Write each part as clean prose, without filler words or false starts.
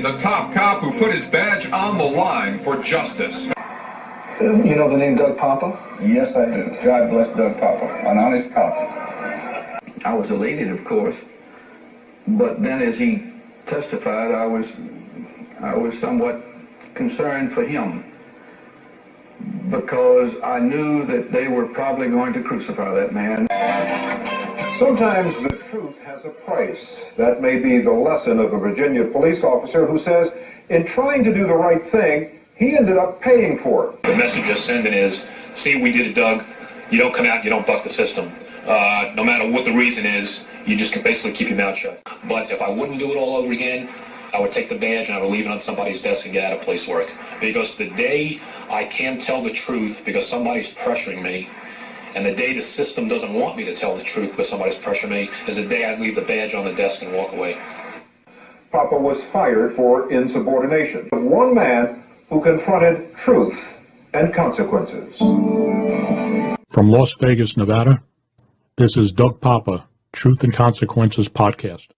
the top cop who put his badge on the line for justice. You know the name Doug Poppa? Yes, I do. God bless Doug Poppa, an honest cop. I was elated, of course, but then as he testified, I was somewhat concerned for him, because I knew that they were probably going to crucify that man. Sometimes the truth has a price. That may be the lesson of a Virginia police officer who says, in trying to do the right thing, he ended up paying for it. The message you're sending is, see, we did it, Doug. You don't come out, you don't buck the system. No matter what the reason is, you just can basically keep your mouth shut. But if I wouldn't do it all over again, I would take the badge and I would leave it on somebody's desk and get out of police work. Because the day I can't tell the truth because somebody's pressuring me, and the day the system doesn't want me to tell the truth because somebody's pressuring me, is the day I'd leave the badge on the desk and walk away. Poppa was fired for insubordination. One man who confronted truth and consequences. From Las Vegas, Nevada, this is Doug Poppa, Truth and Consequences podcast.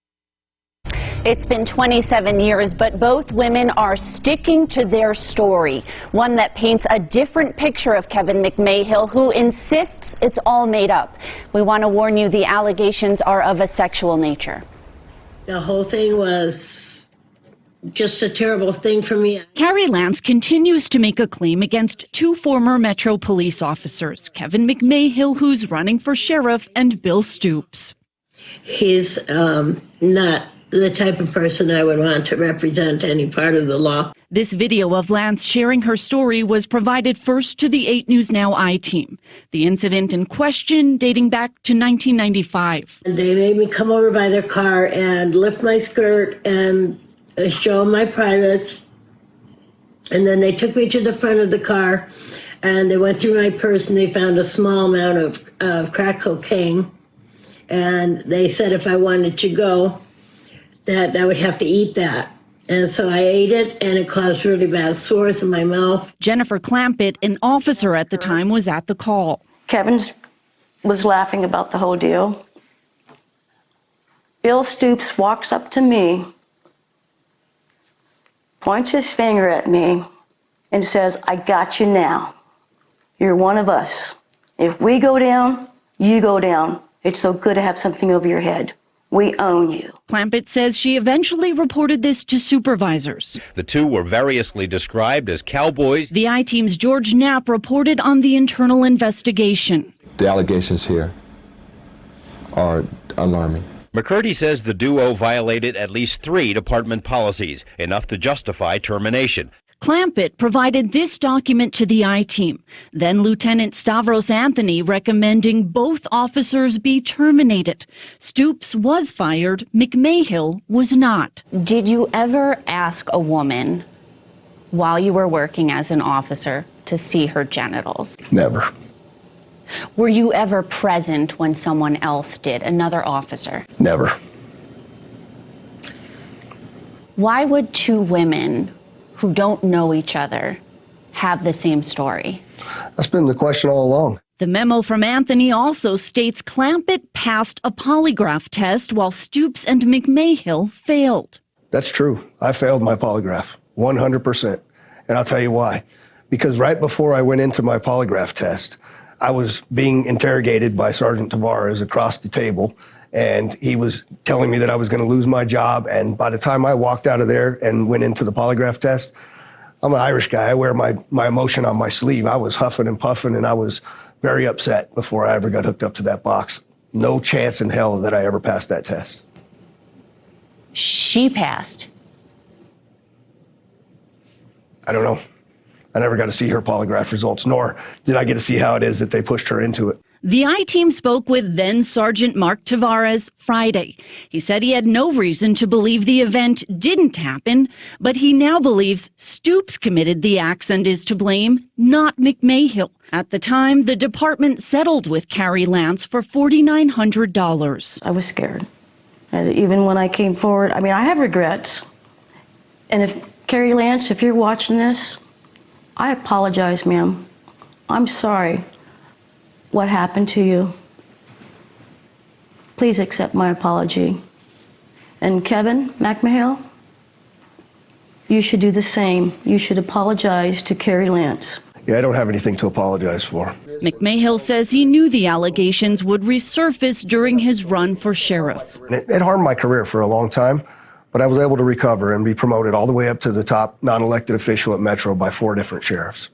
It's been 27 years, but both women are sticking to their story, one that paints a different picture of Kevin McMahill, who insists it's all made up. We want to warn you, the allegations are of a sexual nature. The whole thing was just a terrible thing for me. Carrie Lance continues to make a claim against two former Metro police officers, Kevin McMahill, who's running for sheriff, and Bill Stoops. He's not the type of person I would want to represent any part of the law. This video of Lance sharing her story was provided first to the 8 News Now I-team. The incident in question dating back to 1995. They made me come over by their car and lift my skirt and show my privates, and then they took me to the front of the car and they went through my purse and they found a small amount of crack cocaine, and they said if I wanted to go that I would have to eat that. And so I ate it, and it caused really bad sores in my mouth. Jennifer Clampett, an officer at the time, was at the call. Kevin was laughing about the whole deal. Bill Stoops walks up to me, points his finger at me, and says, I got you now. You're one of us. If we go down, you go down. It's so good to have something over your head. We own you. Clampett says she eventually reported this to supervisors. The two were variously described as cowboys. The I-team's George Knapp reported on the internal investigation. The allegations here are alarming. McCurdy says the duo violated at least 3 department policies, enough to justify termination. Clampett provided this document to the I-team. Then Lieutenant Stavros Anthony recommending both officers be terminated. Stoops was fired. McMahill was not. Did you ever ask a woman while you were working as an officer to see her genitals? Never. Were you ever present when someone else did, another officer? Never. Why would two women who don't know each other have the same story? That's been the question all along. The memo from Anthony also states Clampett passed a polygraph test while Stoops and McMahill failed. That's true. I failed my polygraph, 100%. And I'll tell you why. Because right before I went into my polygraph test, I was being interrogated by Sergeant Tavares across the table, and he was telling me that I was going to lose my job. And by the time I walked out of there and went into the polygraph test, I'm an Irish guy. I wear my emotion on my sleeve. I was huffing and puffing, and I was very upset before I ever got hooked up to that box. No chance in hell that I ever passed that test. She passed. I don't know. I never got to see her polygraph results, nor did I get to see how it is that they pushed her into it. The I-team spoke with then Sergeant Mark Tavares Friday. He said he had no reason to believe the event didn't happen, but he now believes Stoops committed the acts and is to blame, not McMahill. At the time, the department settled with Carrie Lance for $4,900. I was scared. And even when I came forward, I mean, I have regrets. And if Carrie Lance, if you're watching this, I apologize, ma'am. I'm sorry what happened to you. Please accept my apology. And Kevin McMahill, you should do the same. You should apologize to Carrie Lance. Yeah, I don't have anything to apologize for. McMahill says he knew the allegations would resurface during his run for sheriff. It harmed my career for a long time, but I was able to recover and be promoted all the way up to the top non-elected official at Metro by 4 different sheriffs.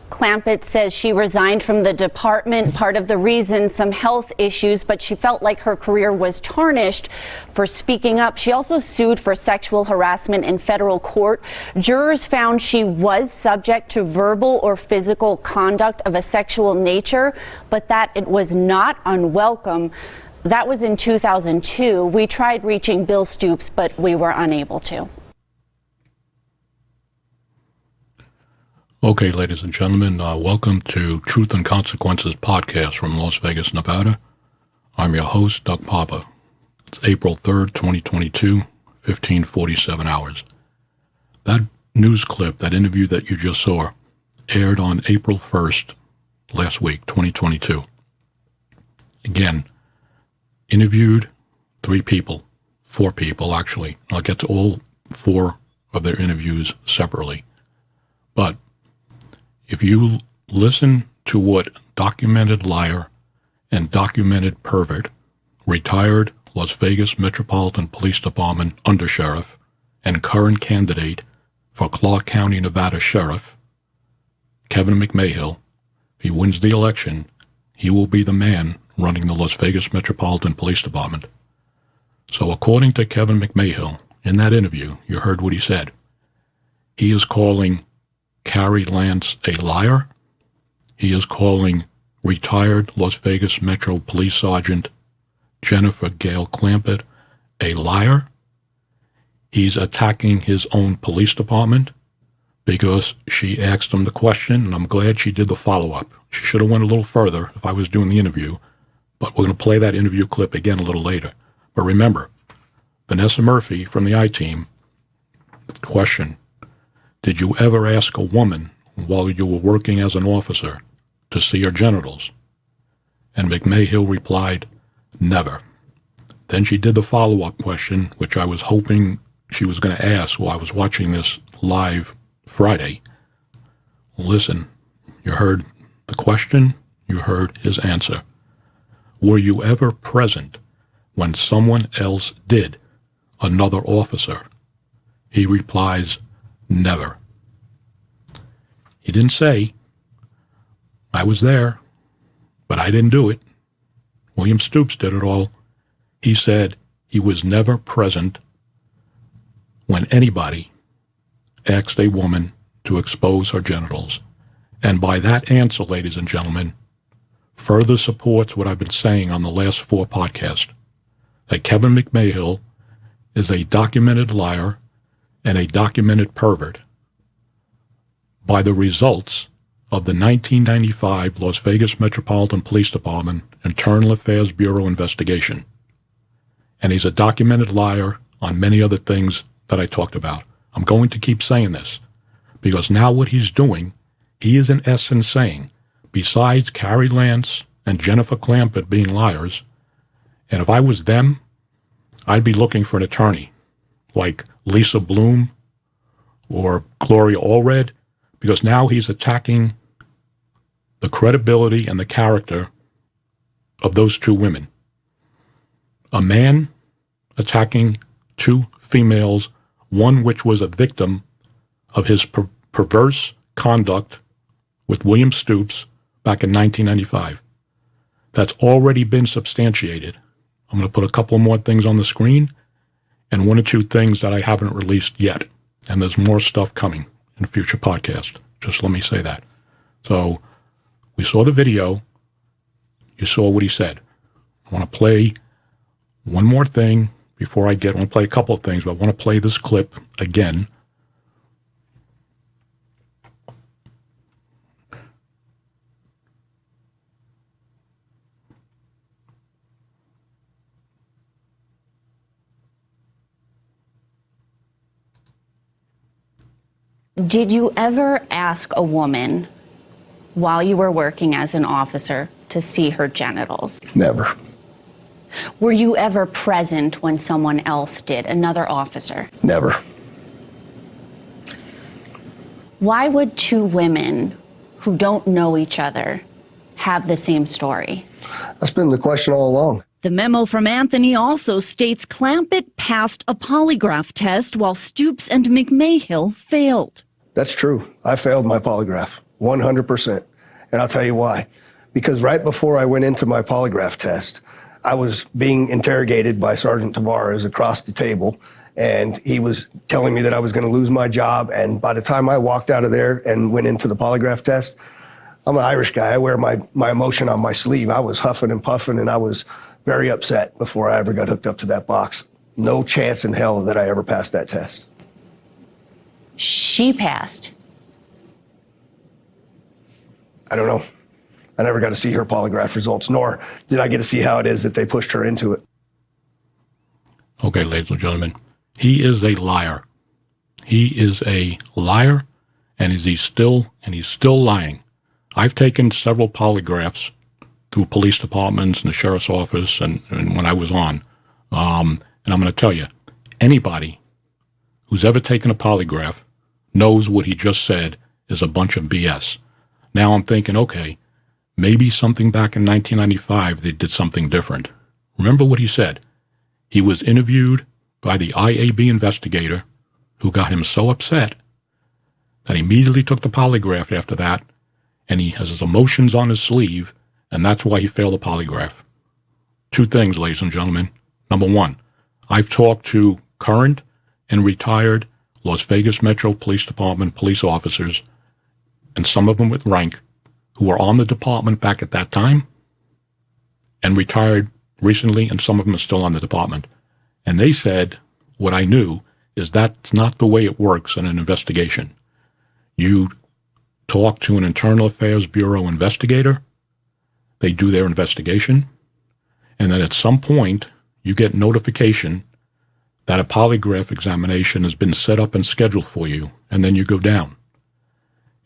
Clampett says she resigned from the department. Part of the reason, some health issues, but she felt like her career was tarnished for speaking up. She also sued for sexual harassment in federal court. Jurors found she was subject to verbal or physical conduct of a sexual nature, but that it was not unwelcome. That was in 2002. We tried reaching Bill Stoops, but we were unable to. Okay, ladies and gentlemen, welcome to Truth and Consequences podcast from Las Vegas, Nevada. I'm your host, Doug Poppa. It's April 3rd, 2022, 15:47 hours. That news clip, that interview that you just saw, aired on April 1st, last week, 2022. Again, interviewed 4 people actually. I'll get to all 4 of their interviews separately. But if you listen to what documented liar and documented pervert, retired Las Vegas Metropolitan Police Department Undersheriff and current candidate for Clark County, Nevada Sheriff, Kevin McMahill, if he wins the election, he will be the man running the Las Vegas Metropolitan Police Department. So according to Kevin McMahill, in that interview, you heard what he said. He is calling Carrie Lance a liar. He is calling retired Las Vegas Metro Police Sergeant Jennifer Gale Clampett a liar. He's attacking his own police department because she asked him the question, and I'm glad she did the follow-up. She should have went a little further if I was doing the interview, but we're going to play that interview clip again a little later. But remember, Vanessa Murphy from the I-Team, question, did you ever ask a woman while you were working as an officer to see her genitals? And McMahill replied, never. Then she did the follow-up question, which I was hoping she was going to ask while I was watching this live Friday. Listen, you heard the question, you heard his answer. Were you ever present when someone else did, another officer? He replies, never. He didn't say, I was there, but I didn't do it. William Stoops did it all. He said he was never present when anybody asked a woman to expose her genitals. And by that answer, ladies and gentlemen, further supports what I've been saying on the last 4 podcasts, that Kevin McMahill is a documented liar and a documented pervert by the results of the 1995 Las Vegas Metropolitan Police Department Internal Affairs Bureau investigation. And he's a documented liar on many other things that I talked about. I'm going to keep saying this because now what he's doing, he is in essence saying, besides Carrie Lance and Jennifer Clampett being liars, and if I was them, I'd be looking for an attorney like Lisa Bloom or Gloria Allred, because now he's attacking the credibility and the character of those 2 women. A man attacking 2 females, one which was a victim of his perverse conduct with William Stoops back in 1995. That's already been substantiated. I'm going to put a couple more things on the screen and 1 or 2 things that I haven't released yet. And there's more stuff coming in future podcasts. Just let me say that. So we saw the video. You saw what he said. I want to play one more thing before I want to play a couple of things, but I want to play this clip again. Did you ever ask a woman while you were working as an officer to see her genitals? Never. Were you ever present when someone else did, another officer? Never. Why would two women who don't know each other have the same story? That's been the question all along. The memo from Anthony also states Clampett passed a polygraph test while Stoops and McMahill failed. That's true. I failed my polygraph, 100%. And I'll tell you why. Because right before I went into my polygraph test, I was being interrogated by Sergeant Tavares across the table, and he was telling me that I was going to lose my job. And by the time I walked out of there and went into the polygraph test, I'm an Irish guy. I wear my emotion on my sleeve. I was huffing and puffing, and I was very upset before I ever got hooked up to that box. No chance in hell that I ever passed that test. She passed. I don't know. I never got to see her polygraph results, nor did I get to see how it is that they pushed her into it. Okay, ladies and gentlemen, he is a liar. He is a liar, and he's still lying. I've taken several polygraphs through police departments and the sheriff's office and when I was on. And I'm going to tell you, anybody who's ever taken a polygraph knows what he just said is a bunch of BS. Now I'm thinking, okay, maybe something back in 1995, they did something different. Remember what he said. He was interviewed by the IAB investigator who got him so upset that he immediately took the polygraph after that, and he has his emotions on his sleeve, and that's why he failed the polygraph. Two things, ladies and gentlemen. Number one, I've talked to current and retired Las Vegas Metro Police Department police officers, and some of them with rank, who were on the department back at that time and retired recently, and some of them are still on the department. And they said, what I knew is that's not the way it works in an investigation. You talk to an Internal Affairs Bureau investigator, they do their investigation, and then at some point you get notification that a polygraph examination has been set up and scheduled for you, and then you go down.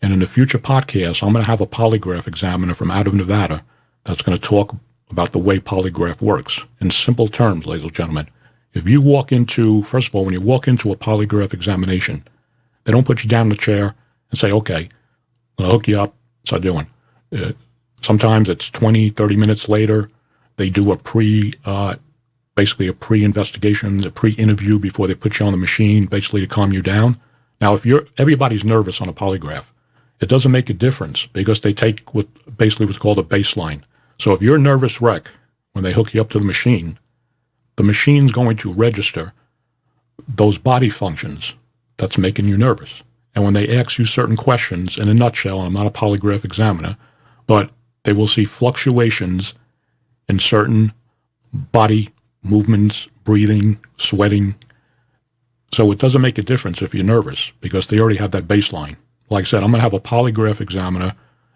And in a future podcast, I'm going to have a polygraph examiner from out of Nevada that's going to talk about the way polygraph works. In simple terms, ladies and gentlemen, if you walk into, first of all, when you walk into a polygraph examination, they don't put you down in the chair and say, okay, I'm going to hook you up, start doing. Sometimes it's 20, 30 minutes later, they do a basically a pre-investigation, a pre-interview before they put you on the machine, basically to calm you down. Now, if everybody's nervous on a polygraph, it doesn't make a difference because they take basically what's called a baseline. So if you're a nervous wreck, when they hook you up to the machine's going to register those body functions that's making you nervous. And when they ask you certain questions, in a nutshell, I'm not a polygraph examiner, but they will see fluctuations in certain body movements, breathing, sweating. So it doesn't make a difference if you're nervous because they already have that baseline. Like I said, I'm going to have a polygraph examiner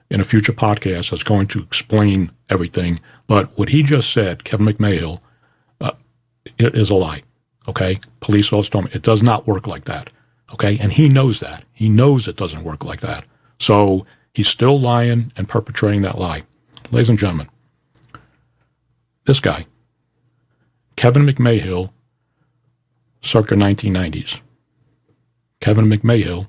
in a future podcast that's going to explain everything. But what he just said, Kevin McMahill, it is a lie, okay? Police officers told me it does not work like that, okay? And he knows that. He knows it doesn't work like that. So he's still lying and perpetrating that lie. Ladies and gentlemen, this guy, Kevin McMahill, circa 1990s. Kevin McMahill,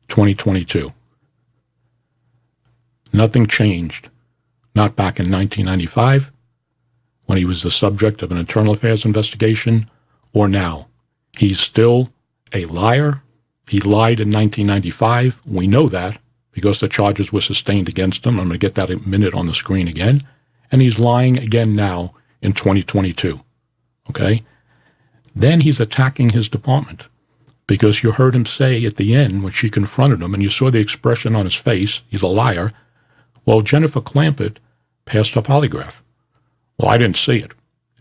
2022. Nothing changed, not back in 1995, when he was the subject of an internal affairs investigation, or now. He's still a liar. He lied in 1995. We know that because the charges were sustained against him. I'm going to get that in a minute on the screen again. And he's lying again now in 2022, okay? Then he's attacking his department because you heard him say at the end when she confronted him, and you saw the expression on his face, he's a liar. Well, Jennifer Clampett passed her polygraph. Well, I didn't see it.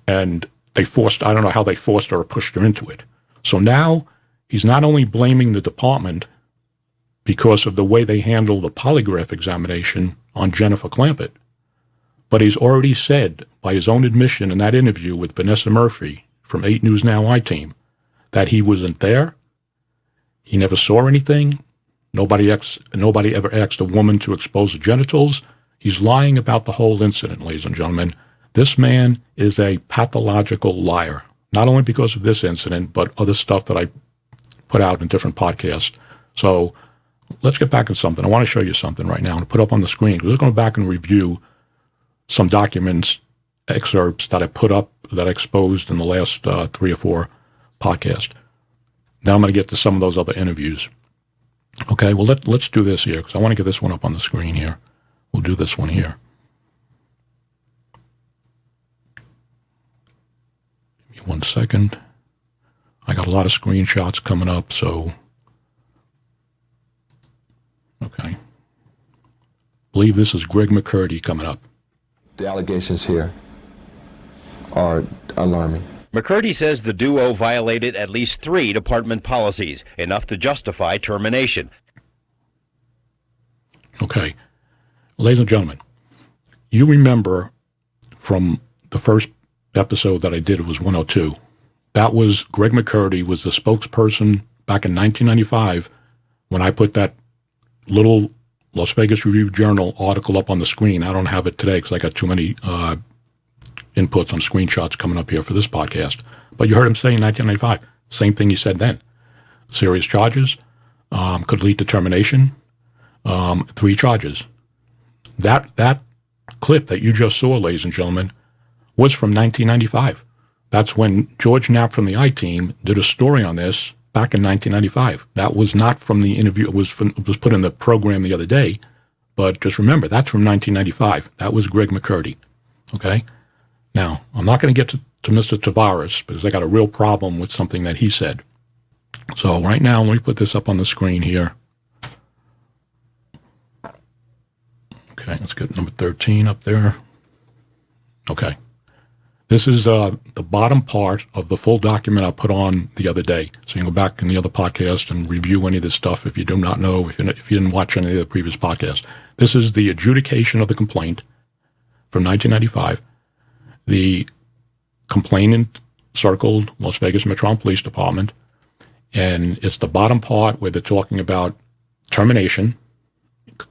And I don't know how they forced her or pushed her into it. So now he's not only blaming the department because of the way they handled the polygraph examination on Jennifer Clampett, but he's already said by his own admission in that interview with Vanessa Murphy from 8 News Now I-Team that he wasn't there. He never saw anything. Nobody ever asked a woman to expose her genitals. He's lying about the whole incident, ladies and gentlemen. This man is a pathological liar, not only because of this incident, but other stuff that I put out in different podcasts. So let's get back to something. I want to show you something right now. I'm going to put up on the screen. We're going to go back and review some documents, excerpts that I put up, that I exposed in the last 3 or 4 podcasts. Now I'm going to get to some of those other interviews. Okay, well, let's do this here, because I want to get this one up on the screen here. We'll do this one here. Give me 1 second. I got a lot of screenshots coming up, so... Okay. I believe this is Greg McCurdy coming up. The allegations here are alarming. McCurdy says the duo violated at least 3 department policies, enough to justify termination. Okay. Ladies and gentlemen, you remember from the first episode that I did, it was 102. That was Greg McCurdy was the spokesperson back in 1995 when I put that little Las Vegas Review-Journal article up on the screen. I don't have it today because I got too many inputs on screenshots coming up here for this podcast. But you heard him say in 1995, same thing he said then. Serious charges, could lead to termination, 3 charges. That clip that you just saw, ladies and gentlemen, was from 1995. That's when George Knapp from the I-Team did a story on this back in 1995. That was not from the interview. It was put in the program the other day. But just remember, that's from 1995. That was Greg McCurdy. Okay? Now, I'm not going to get to Mr. Tavares because I got a real problem with something that he said. So right now, let me put this up on the screen here. Okay, let's get number 13 up there. Okay. This is the bottom part of the full document I put on the other day. So you can go back in the other podcast and review any of this stuff if you do not know, if you didn't watch any of the previous podcasts. This is the adjudication of the complaint from 1995. The complainant circled Las Vegas Metropolitan Police Department, and it's the bottom part where they're talking about termination,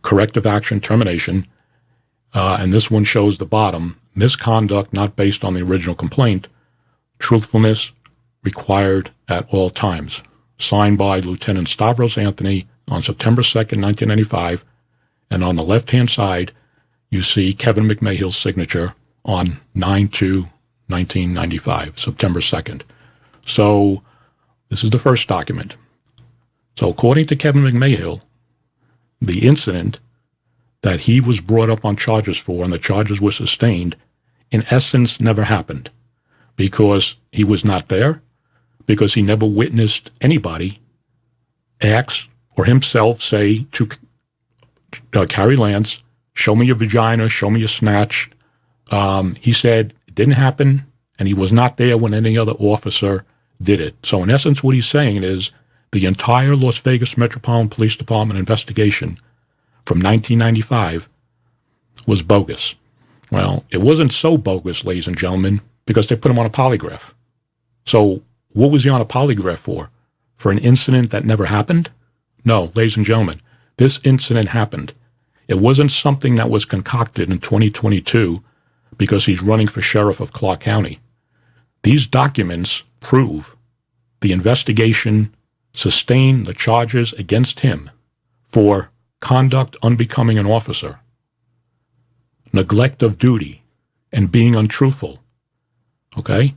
corrective action termination, and this one shows the bottom, misconduct not based on the original complaint, truthfulness required at all times, signed by Lieutenant Stavros Anthony on September 2nd, 1995, and on the left-hand side, you see Kevin McMahill's signature on 9/2/1995, September 2nd. So this is the first document. So according to Kevin McMahill, the incident that he was brought up on charges for and the charges were sustained, in essence, never happened because he was not there, because he never witnessed anybody ask or himself say to Carrie Lance, show me your vagina, show me your snatch. He said it didn't happen, and he was not there when any other officer did it. So in essence, what he's saying is the entire Las Vegas Metropolitan Police Department investigation from 1995 was bogus. Well, it wasn't so bogus, ladies and gentlemen, because they put him on a polygraph. So what was he on a polygraph for? For an incident that never happened? No, ladies and gentlemen, this incident happened. It wasn't something that was concocted in 2022 because he's running for sheriff of Clark County. These documents prove the investigation sustained the charges against him for conduct unbecoming an officer, neglect of duty, and being untruthful. Okay?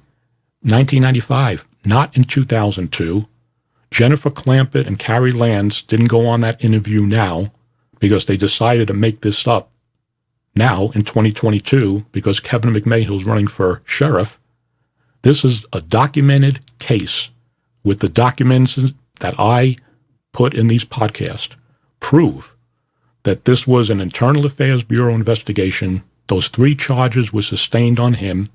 1995, not in 2002. Jennifer Clampett and Carrie Lance didn't go on that interview now because they decided to make this up now in 2022 because Kevin McMahill's running for sheriff. This is a documented case with the documents that I put in these podcasts prove that this was an Internal Affairs Bureau investigation. Those 3 charges were sustained on him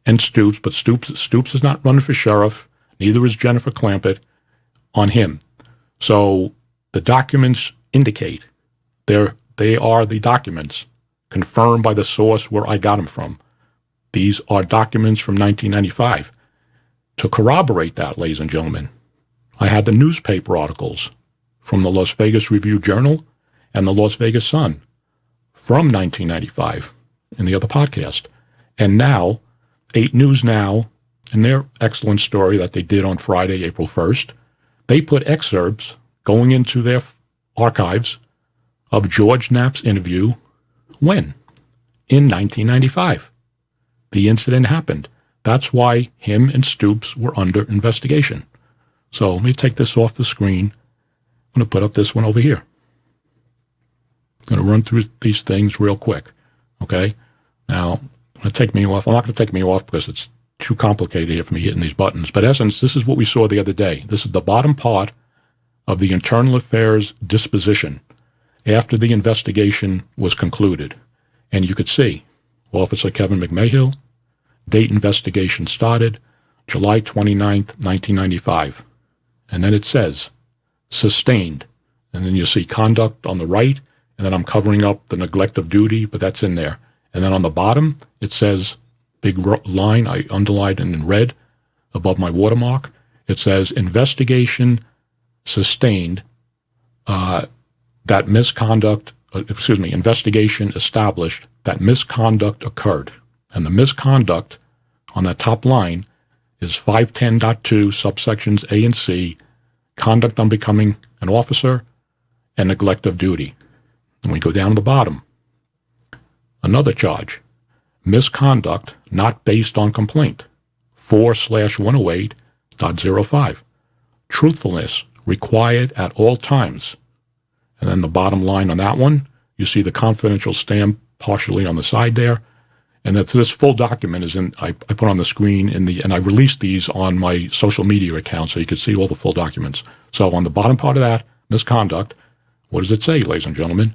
and Stoops, but Stoops is not running for sheriff, neither is Jennifer Clampett, on him. So the documents indicate they are the documents confirmed by the source where I got them from. These are documents from 1995. To corroborate that, ladies and gentlemen, I had the newspaper articles from the Las Vegas Review-Journal and the Las Vegas Sun from 1995 in the other podcast. And now, 8 News Now, in their excellent story that they did on Friday, April 1st, they put excerpts going into their archives of George Knapp's interview when? In 1995. The incident happened. That's why him and Stoops were under investigation. So let me take this off the screen. I'm going to put up this one over here. I'm going to run through these things real quick. Okay? Now, I'm not going to take me off because it's too complicated here for me hitting these buttons. But in essence, this is what we saw the other day. This is the bottom part of the Internal Affairs disposition after the investigation was concluded. And you could see Officer Kevin McMahill, date investigation started, July 29th, 1995. And then it says, sustained. And then you see conduct on the right, and then I'm covering up the neglect of duty, but that's in there. And then on the bottom, it says, big line, I underlined in red above my watermark, it says, investigation sustained, investigation established that misconduct occurred. And the misconduct on that top line is 510.2 subsections A and C, conduct on becoming an officer and neglect of duty. And we go down to the bottom. Another charge, misconduct not based on complaint, 4/108.05. Truthfulness required at all times. And then the bottom line on that one, you see the confidential stamp partially on the side there. And that's this full document is I put on the screen and I released these on my social media account so you could see all the full documents. So on the bottom part of that, misconduct, what does it say, ladies and gentlemen?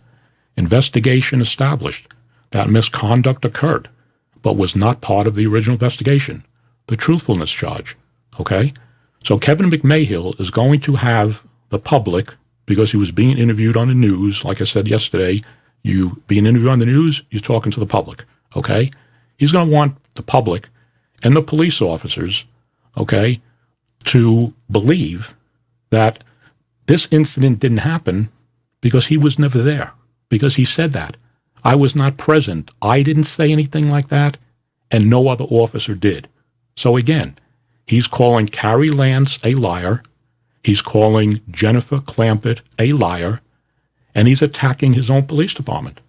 Investigation established that misconduct occurred, but was not part of the original investigation. The truthfulness charge, okay? So Kevin McMahill is going to have the public, because he was being interviewed on the news, like I said yesterday, you being interviewed on the news, you're talking to the public, okay? He's going to want the public and the police officers, okay, to believe that this incident didn't happen because he was never there, because he said that. I was not present. I didn't say anything like that, and no other officer did. So again, he's calling Carrie Lance a liar. He's calling Jennifer Clampett a liar, and he's attacking his own police department.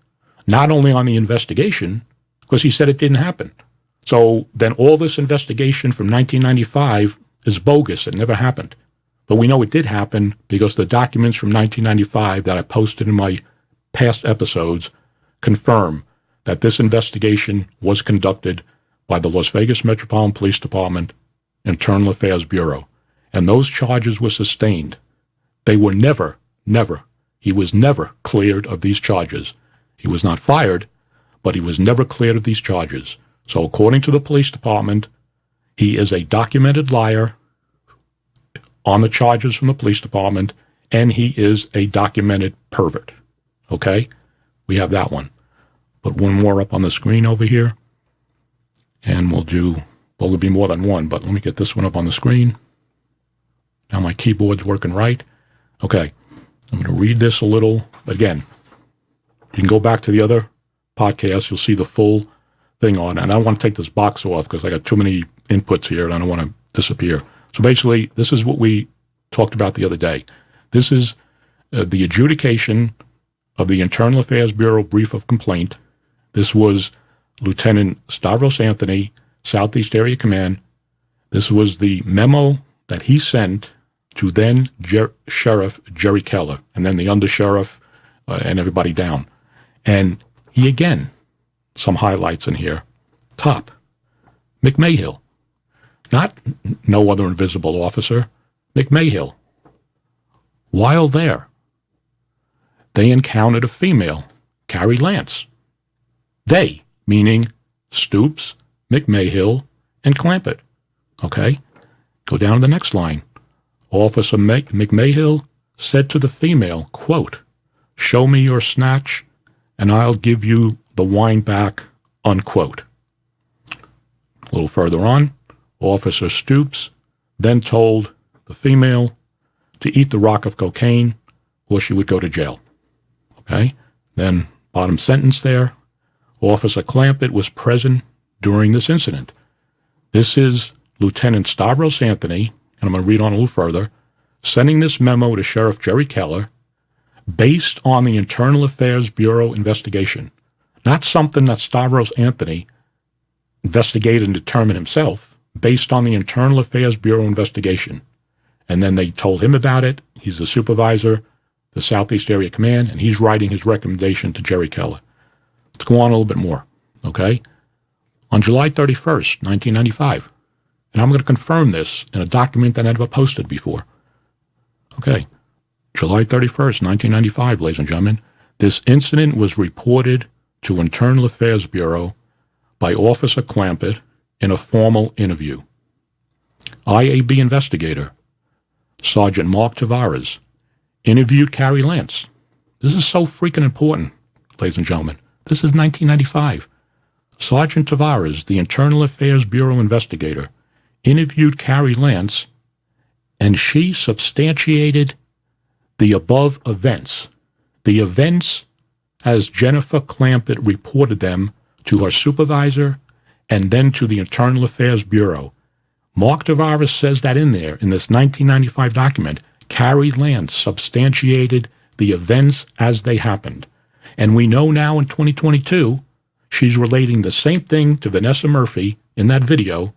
Not only on the investigation, because he said it didn't happen. So then all this investigation from 1995 is bogus. It never happened. But we know it did happen because the documents from 1995 that I posted in my past episodes confirm that this investigation was conducted by the Las Vegas Metropolitan Police Department Internal Affairs Bureau. And those charges were sustained. They were he was never cleared of these charges. He was not fired, but he was never cleared of these charges. So according to the police department, he is a documented liar on the charges from the police department, and he is a documented pervert. Okay? We have that one. Put one more up on the screen over here, and there'll be more than one, but let me get this one up on the screen. Now my keyboard's working right. Okay, I'm going to read this a little. Again, you can go back to the other podcast. You'll see the full thing on. And I want to take this box off because I got too many inputs here and I don't want to disappear. So basically, this is what we talked about the other day. This is the adjudication of the Internal Affairs Bureau brief of complaint. This was Lieutenant Stavros Anthony, Southeast Area Command. This was the memo that he sent to then Sheriff Jerry Keller, and then the undersheriff and everybody down. And he, again, some highlights in here. Top, McMahill. Not no other invisible officer, McMahill. While there, they encountered a female, Carrie Lance. They, meaning Stoops, McMahill, and Clampett. Okay? Go down to the next line. Officer McMahill said to the female, quote, "Show me your snatch, and I'll give you the wine back," unquote. A little further on, Officer Stoops then told the female to eat the rock of cocaine or she would go to jail. Okay? Then, bottom sentence there, Officer Clampett was present during this incident. This is Lieutenant Stavros Anthony, and I'm going to read on a little further. sending this memo to Sheriff Jerry Keller based on the Internal Affairs Bureau investigation, not something that Stavros Anthony investigated and determined himself, based on the Internal Affairs Bureau investigation. And then they told him about it. He's the supervisor, the Southeast Area Command, and he's writing his recommendation to Jerry Keller. Let's go on a little bit more, okay? On July 31st, 1995, and I'm going to confirm this in a document that I never posted before. Okay, July 31st, 1995, ladies and gentlemen, this incident was reported to Internal Affairs Bureau by Officer Clampett in a formal interview. IAB investigator, Sergeant Mark Tavares, interviewed Carrie Lance. This is so freaking important, ladies and gentlemen. This is 1995. Sergeant Tavares, the Internal Affairs Bureau investigator, interviewed Carrie Lance, and she substantiated the above events. The events as Jennifer Clampett reported them to her supervisor and then to the Internal Affairs Bureau. Mark Tavares says that in there, in this 1995 document, Carrie Lance substantiated the events as they happened. And we know now in 2022, she's relating the same thing to Vanessa Murphy in that video.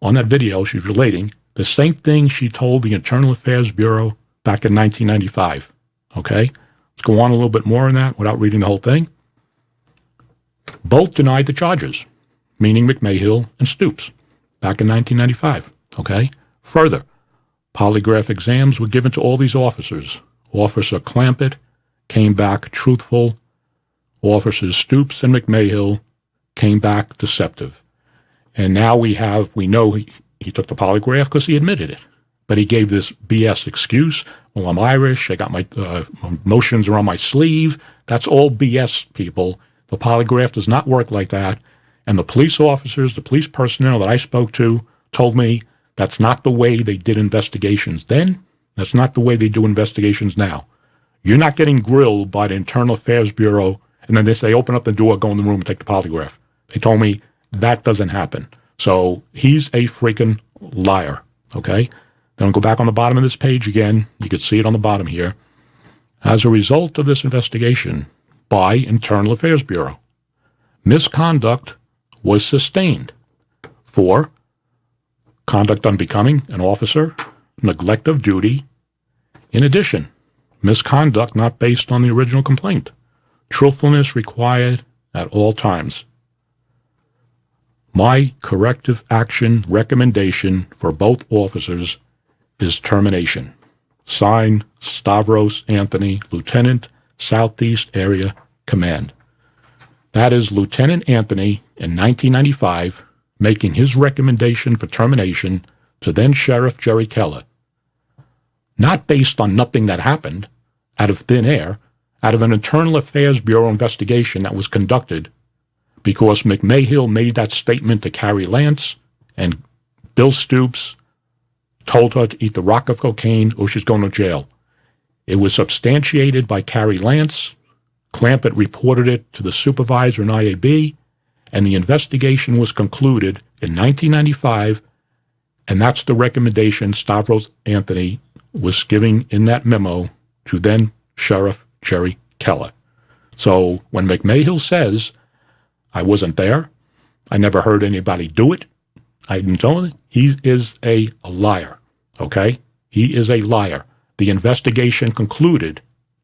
On that video, she's relating the same thing she told the Internal Affairs Bureau back in 1995. Okay? Let's go on a little bit more on that without reading the whole thing. Both denied the charges, meaning McMahill and Stoops, back in 1995. Okay? Further, polygraph exams were given to all these officers. Officer Clampett came back truthful. Officers Stoops and McMahill came back deceptive. And now we know he took the polygraph because he admitted it. But he gave this BS excuse. Well, I'm Irish. I got my emotions are on my sleeve. That's all BS, people. The polygraph does not work like that. And the police officers, the police personnel that I spoke to told me that's not the way they did investigations then. That's not the way they do investigations now. You're not getting grilled by the Internal Affairs Bureau and then they say, open up the door, go in the room and take the polygraph. They told me that doesn't happen. So he's a freaking liar, okay? Then I'll go back on the bottom of this page again. You can see it on the bottom here. As a result of this investigation by Internal Affairs Bureau, misconduct was sustained for conduct unbecoming an officer, neglect of duty. In addition, misconduct not based on the original complaint. Truthfulness required at all times. My corrective action recommendation for both officers is termination. Signed, Stavros Anthony, Lieutenant, Southeast Area Command. That is Lieutenant Anthony in 1995 making his recommendation for termination to then Sheriff Jerry Keller. Not based on nothing that happened, out of thin air, out of an Internal Affairs Bureau investigation that was conducted because McMahill made that statement to Carrie Lance and Bill Stoops told her to eat the rock of cocaine or she's going to jail. It was substantiated by Carrie Lance. Clampett reported it to the supervisor in IAB, and the investigation was concluded in 1995, and that's the recommendation Stavros Anthony was giving in that memo to then Sheriff Jerry Keller. So when McMahill says, I wasn't there, I never heard anybody do it, I didn't tell him, he is a liar, okay? He is a liar. The investigation concluded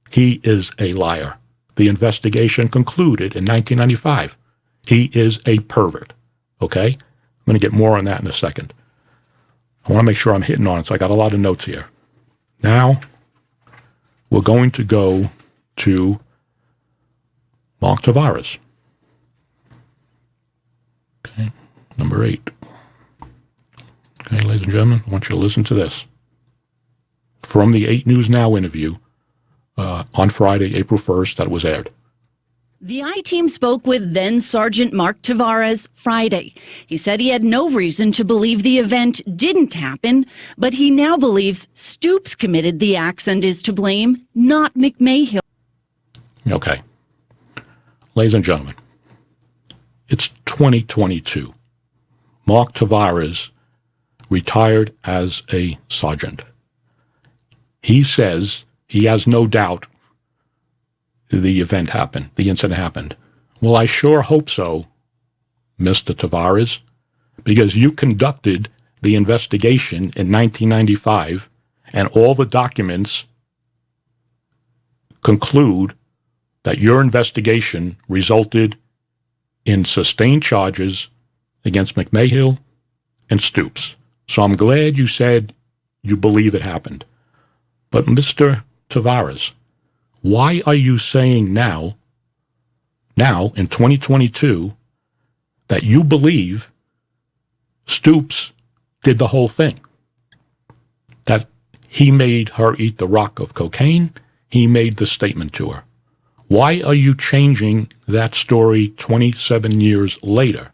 he is a liar. The investigation concluded in 1995. He is a pervert, okay? I'm going to get more on that in a second. I want to make sure I'm hitting on it, so I got a lot of notes here. Now, we're going to go to Mark Tavares. Okay, number 8. Okay, ladies and gentlemen, I want you to listen to this. From the 8 News Now interview on Friday, April 1st, that was aired. The I-Team spoke with then Sergeant Mark Tavares Friday. He said he had no reason to believe the event didn't happen, but he now believes Stoops committed the acts and is to blame, not McMahill. Okay. Ladies and gentlemen, it's 2022. Mark Tavares retired as a sergeant. he says he has no doubt the event happened, the incident happened. Well, I sure hope so, Mr. Tavares, because you conducted the investigation in 1995, and all the documents conclude that your investigation resulted in sustained charges against McMahill and Stoops. So I'm glad you said you believe it happened. But Mr. Tavares, why are you saying now in 2022, that you believe Stoops did the whole thing? That he made her eat the rock of cocaine, he made the statement to her. Why are you changing that story 27 years later,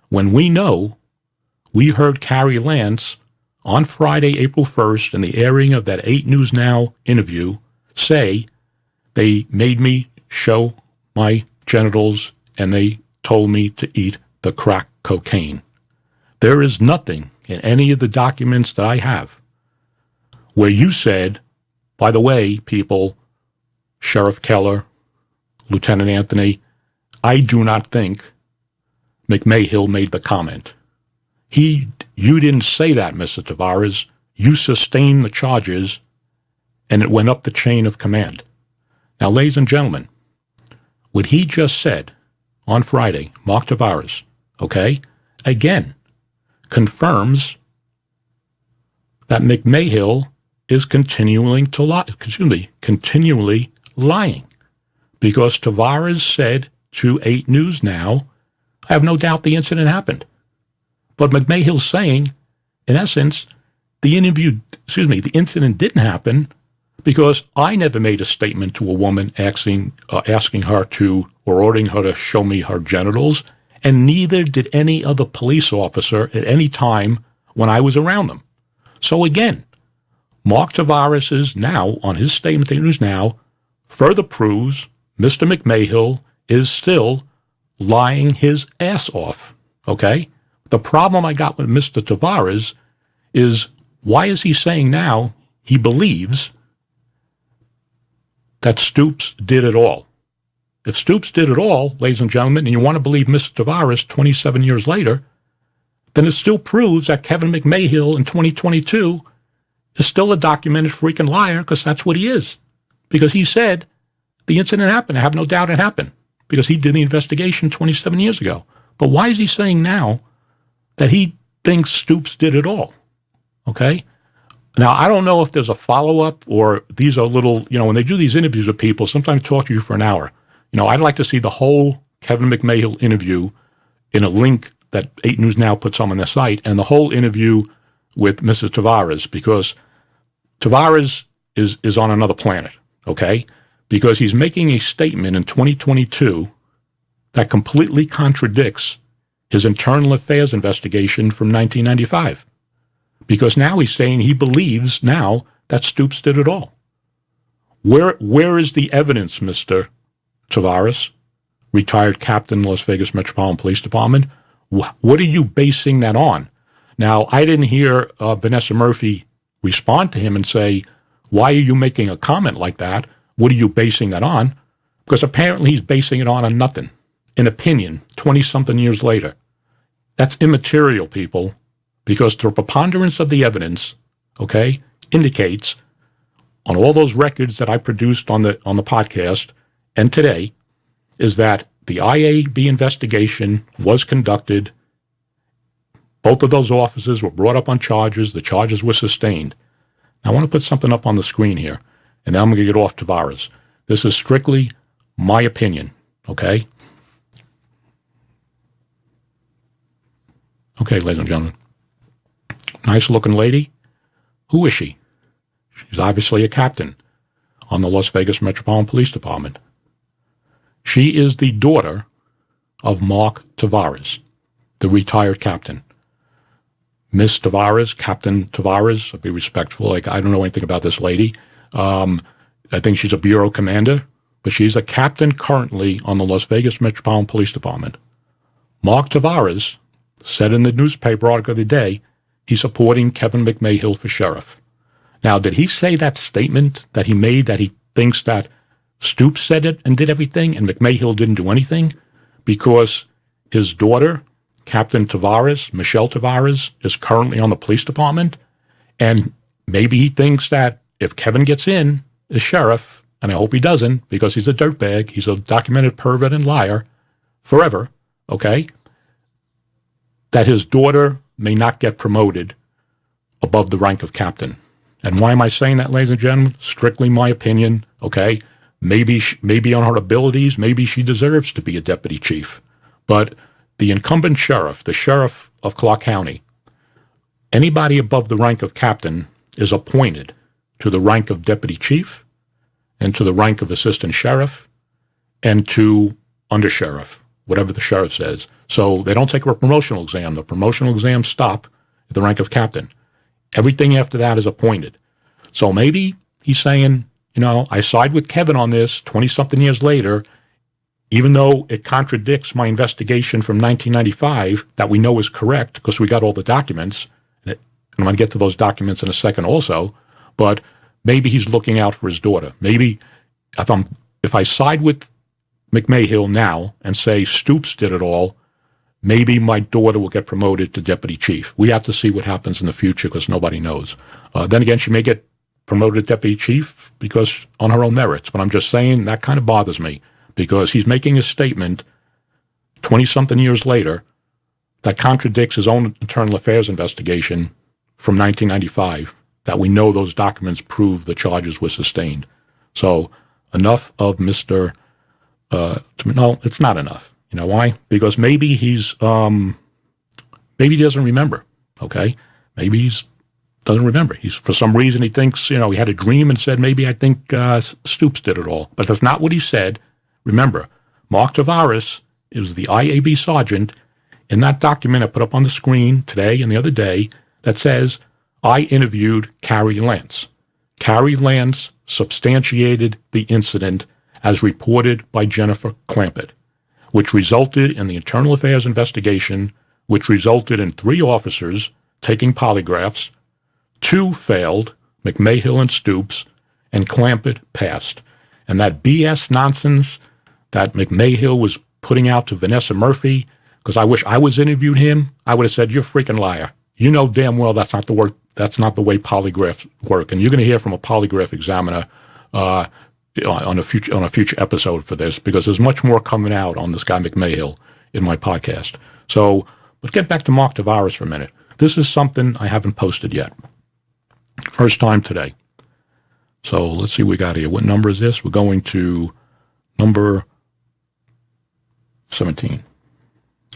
when we know we heard Carrie Lance on Friday, April 1st, in the airing of that 8 News Now interview, say they made me show my genitals and they told me to eat the crack cocaine? There is nothing in any of the documents that I have where you said, by the way, people, Sheriff Keller, Lieutenant Anthony, I do not think McMahill made the comment. You didn't say that, Mr. Tavares. You sustained the charges, and it went up the chain of command. Now, ladies and gentlemen, what he just said on Friday, Mark Tavares, okay, again, confirms that McMahill is continually lying. Because Tavares said to 8 News Now, I have no doubt the incident happened. But McMahill's saying, in essence, the incident didn't happen because I never made a statement to a woman asking her to, or ordering her to show me her genitals, and neither did any other police officer at any time when I was around them. So again, Mark Tavares is now, on his statement to 8 News Now, further proves Mr. McMahill is still lying his ass off, okay? The problem I got with Mr. Tavares is, why is he saying now he believes that Stoops did it all? If Stoops did it all, ladies and gentlemen, and you want to believe Mr. Tavares 27 years later, then it still proves that Kevin McMahill in 2022 is still a documented freaking liar, because that's what he is. Because he said the incident happened. I have no doubt it happened, because he did the investigation 27 years ago. But why is he saying now that he thinks Stoops did it all? Okay? Now, I don't know if there's a follow-up, or these are little, when they do these interviews with people, sometimes talk to you for an hour. I'd like to see the whole Kevin McMahill interview in a link that 8 News Now puts on their site, and the whole interview with Mrs. Tavares, because Tavares is on another planet, okay? Because he's making a statement in 2022 that completely contradicts his internal affairs investigation from 1995. Because now he's saying he believes now that Stoops did it all. Where is the evidence, Mr. Tavares, retired captain, Las Vegas Metropolitan Police Department? What are you basing that on? Now, I didn't hear Vanessa Murphy respond to him and say, why are you making a comment like that? What are you basing that on? Because apparently he's basing it on nothing. An opinion, 20-something years later. That's immaterial, people, because the preponderance of the evidence, okay, indicates on all those records that I produced on the podcast and today, is that the IAB investigation was conducted. Both of those officers were brought up on charges. The charges were sustained. Now, I want to put something up on the screen here, and then I'm going to get off Tavares. This is strictly my opinion, okay? Okay, ladies and gentlemen. Nice-looking lady. Who is she? She's obviously a captain on the Las Vegas Metropolitan Police Department. She is the daughter of Mark Tavares, the retired captain. Miss Tavares, Captain Tavares, I'll be respectful. I don't know anything about this lady. I think she's a bureau commander, but she's a captain currently on the Las Vegas Metropolitan Police Department. Mark Tavares said in the newspaper article of the day he's supporting Kevin McMahill for sheriff. Now, did he say that statement that he made that he thinks that Stoops said it and did everything and McMahill didn't do anything? Because his daughter, Captain Tavares, Michelle Tavares, is currently on the police department, and maybe he thinks that if Kevin gets in as sheriff, and I hope he doesn't because he's a dirtbag, he's a documented pervert and liar forever, okay, that his daughter may not get promoted above the rank of captain. And why am I saying that, ladies and gentlemen? Strictly my opinion, okay? Maybe on her abilities, maybe she deserves to be a deputy chief. But the incumbent sheriff, the sheriff of Clark County, anybody above the rank of captain is appointed to the rank of deputy chief and to the rank of assistant sheriff and to undersheriff, whatever the sheriff says. So they don't take a promotional exam. The promotional exams stop at the rank of captain. Everything after that is appointed. So maybe he's saying, I side with Kevin on this 20-something years later, even though it contradicts my investigation from 1995 that we know is correct because we got all the documents. And I'm going to get to those documents in a second also. But maybe he's looking out for his daughter. Maybe if I side with McMahill now and say Stoops did it all, maybe my daughter will get promoted to deputy chief. We have to see what happens in the future because nobody knows. Then again, she may get promoted to deputy chief because on her own merits. But I'm just saying that kind of bothers me because he's making a statement 20-something years later that contradicts his own internal affairs investigation from 1995 that we know those documents prove the charges were sustained. So enough of Mr. No, it's not enough. You know why? Because maybe maybe he doesn't remember, okay? Maybe he doesn't remember. For some reason he thinks, he had a dream and said, maybe I think Stoops did it all. But that's not what he said. Remember, Mark Tavares is the IAB sergeant in that document I put up on the screen today and the other day that says, I interviewed Carrie Lance. Carrie Lance substantiated the incident as reported by Jennifer Clampett, which resulted in the internal affairs investigation, which resulted in 3 officers taking polygraphs. 2 failed, McMahill and Stoops, and Clampett passed. And that BS nonsense that McMahill was putting out to Vanessa Murphy, because I wish I was interviewed him, I would have said, you're a freaking liar. You know damn well that's not the way polygraphs work. And you're going to hear from a polygraph examiner on a future episode for this, because there's much more coming out on this guy McMahill in my podcast. So, but get back to Mark Tavares for a minute. This is something I haven't posted yet. First time today. So let's see what we got here. What number is this? We're going to number 17.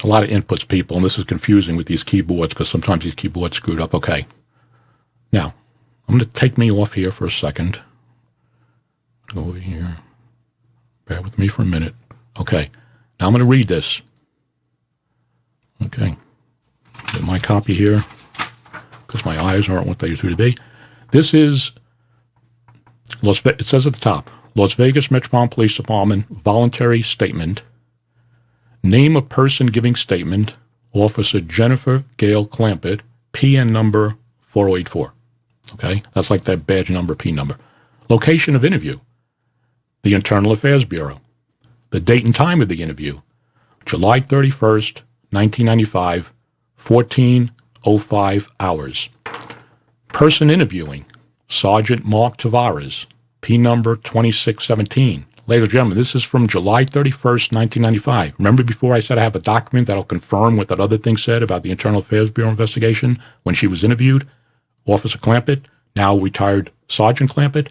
A lot of inputs, people, and this is confusing with these keyboards because sometimes these keyboards screwed up. Okay. Now, I'm going to take me off here for a second. Go over here. Bear with me for a minute. Okay. Now I'm going to read this. Okay. Get my copy here because my eyes aren't what they used to be. This is, it says at the top, Las Vegas Metropolitan Police Department voluntary statement. Name of person giving statement, Officer Jennifer Gail Clampett, PN number 4084. Okay, that's like that badge number, P number. Location of interview, the Internal Affairs Bureau. The date and time of the interview, July 31st, 1995, 14:05 hours. Person interviewing, Sergeant Mark Tavares, P number 2617. Ladies and gentlemen, this is from July 31st, 1995. Remember before I said I have a document that'll confirm what that other thing said about the Internal Affairs Bureau investigation when she was interviewed? Officer Clampett, now retired Sergeant Clampett.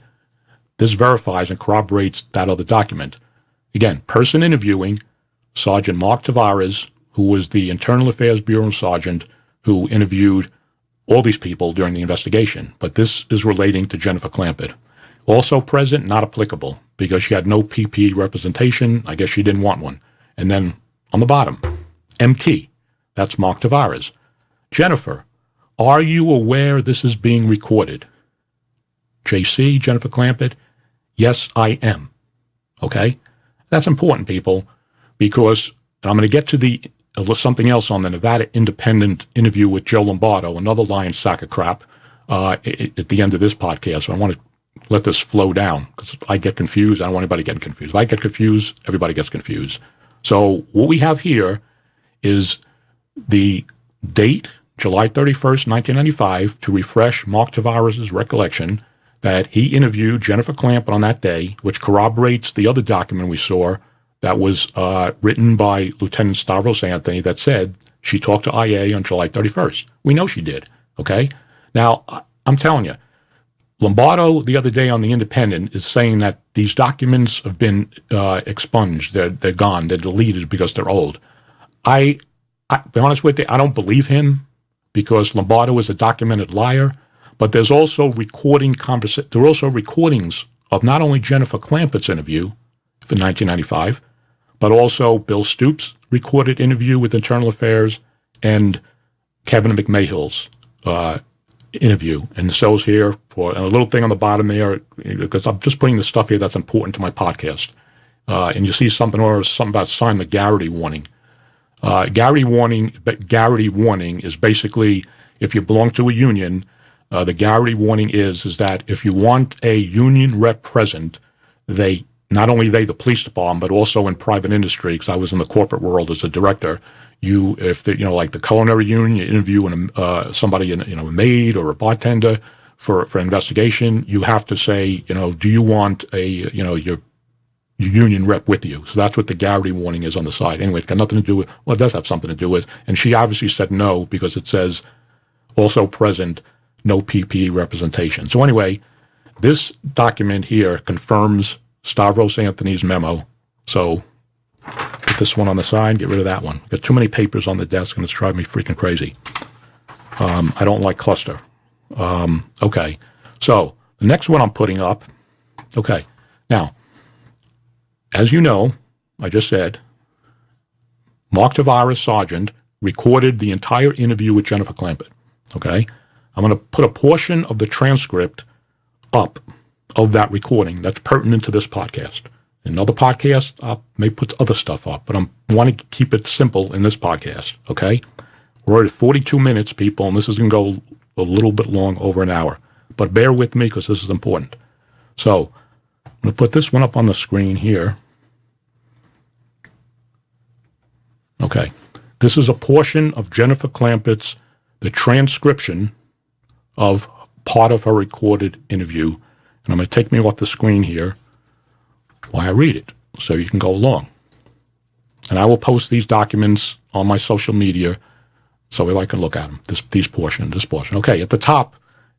This verifies and corroborates that other document. Again, person interviewing, Sergeant Mark Tavares, who was the Internal Affairs Bureau Sergeant who interviewed all these people during the investigation. But this is relating to Jennifer Clampett. Also present, not applicable, because she had no PP representation. I guess she didn't want one. And then on the bottom, MT, that's Mark Tavares. Jennifer, are you aware this is being recorded? JC, Jennifer Clampett, yes, I am. Okay? That's important, people, because, and I'm going to get to something else on the Nevada Independent interview with Joe Lombardo, another lying sack of crap. at the end of this podcast. So I want to let this flow down because I get confused. I don't want anybody getting confused. If I get confused, everybody gets confused. So what we have here is the date, July 31st, 1995, to refresh Mark Tavares' recollection that he interviewed Jennifer Clampett on that day, which corroborates the other document we saw that was written by Lieutenant Stavros Anthony that said she talked to IA on July 31st. We know she did, okay? Now, I'm telling you, Lombardo the other day on The Independent is saying that these documents have been expunged. They're gone. They're deleted because they're old. I be honest with you, I don't believe him because Lombardo is a documented liar. But there's also there are also recordings of not only Jennifer Clampett's interview for 1995, but also Bill Stoops' recorded interview with Internal Affairs and Kevin McMahill's interview. And so here for a little thing on the bottom there, because I'm just putting the stuff here that's important to my podcast. And you see something about sign the Garrity warning. Garrity warning is basically if you belong to a union. The Garrity warning is that if you want a union rep present, not only the police department, but also in private industry, because I was in the corporate world as a director, like the culinary union, you interview somebody, a maid or a bartender for investigation, you have to say, do you want your union rep with you? So that's what the Garrity warning is on the side. Anyway, it's got nothing to do with, well, it does have something to do with, and she obviously said no because it says also present, no PPE representation. So anyway, this document here confirms Stavros Anthony's memo. So put this one on the side, get rid of that one. Got too many papers on the desk and it's driving me freaking crazy. I don't like cluster. Okay, so the next one I'm putting up. Okay, now, as you know, I just said, Mark Tavares, Sergeant, recorded the entire interview with Jennifer Clampett. Okay? I'm going to put a portion of the transcript up of that recording that's pertinent to this podcast. In another podcast, I may put other stuff up, but I want to keep it simple in this podcast, okay? We're at 42 minutes, people, and this is going to go a little bit long, over an hour. But bear with me because this is important. So I'm going to put this one up on the screen here. Okay. This is a portion of Jennifer Clampett's, the transcription of part of her recorded interview. And I'm going to take me off the screen here while I read it so you can go along. And I will post these documents on my social media so everybody can look at them, this portion. Okay, at the top,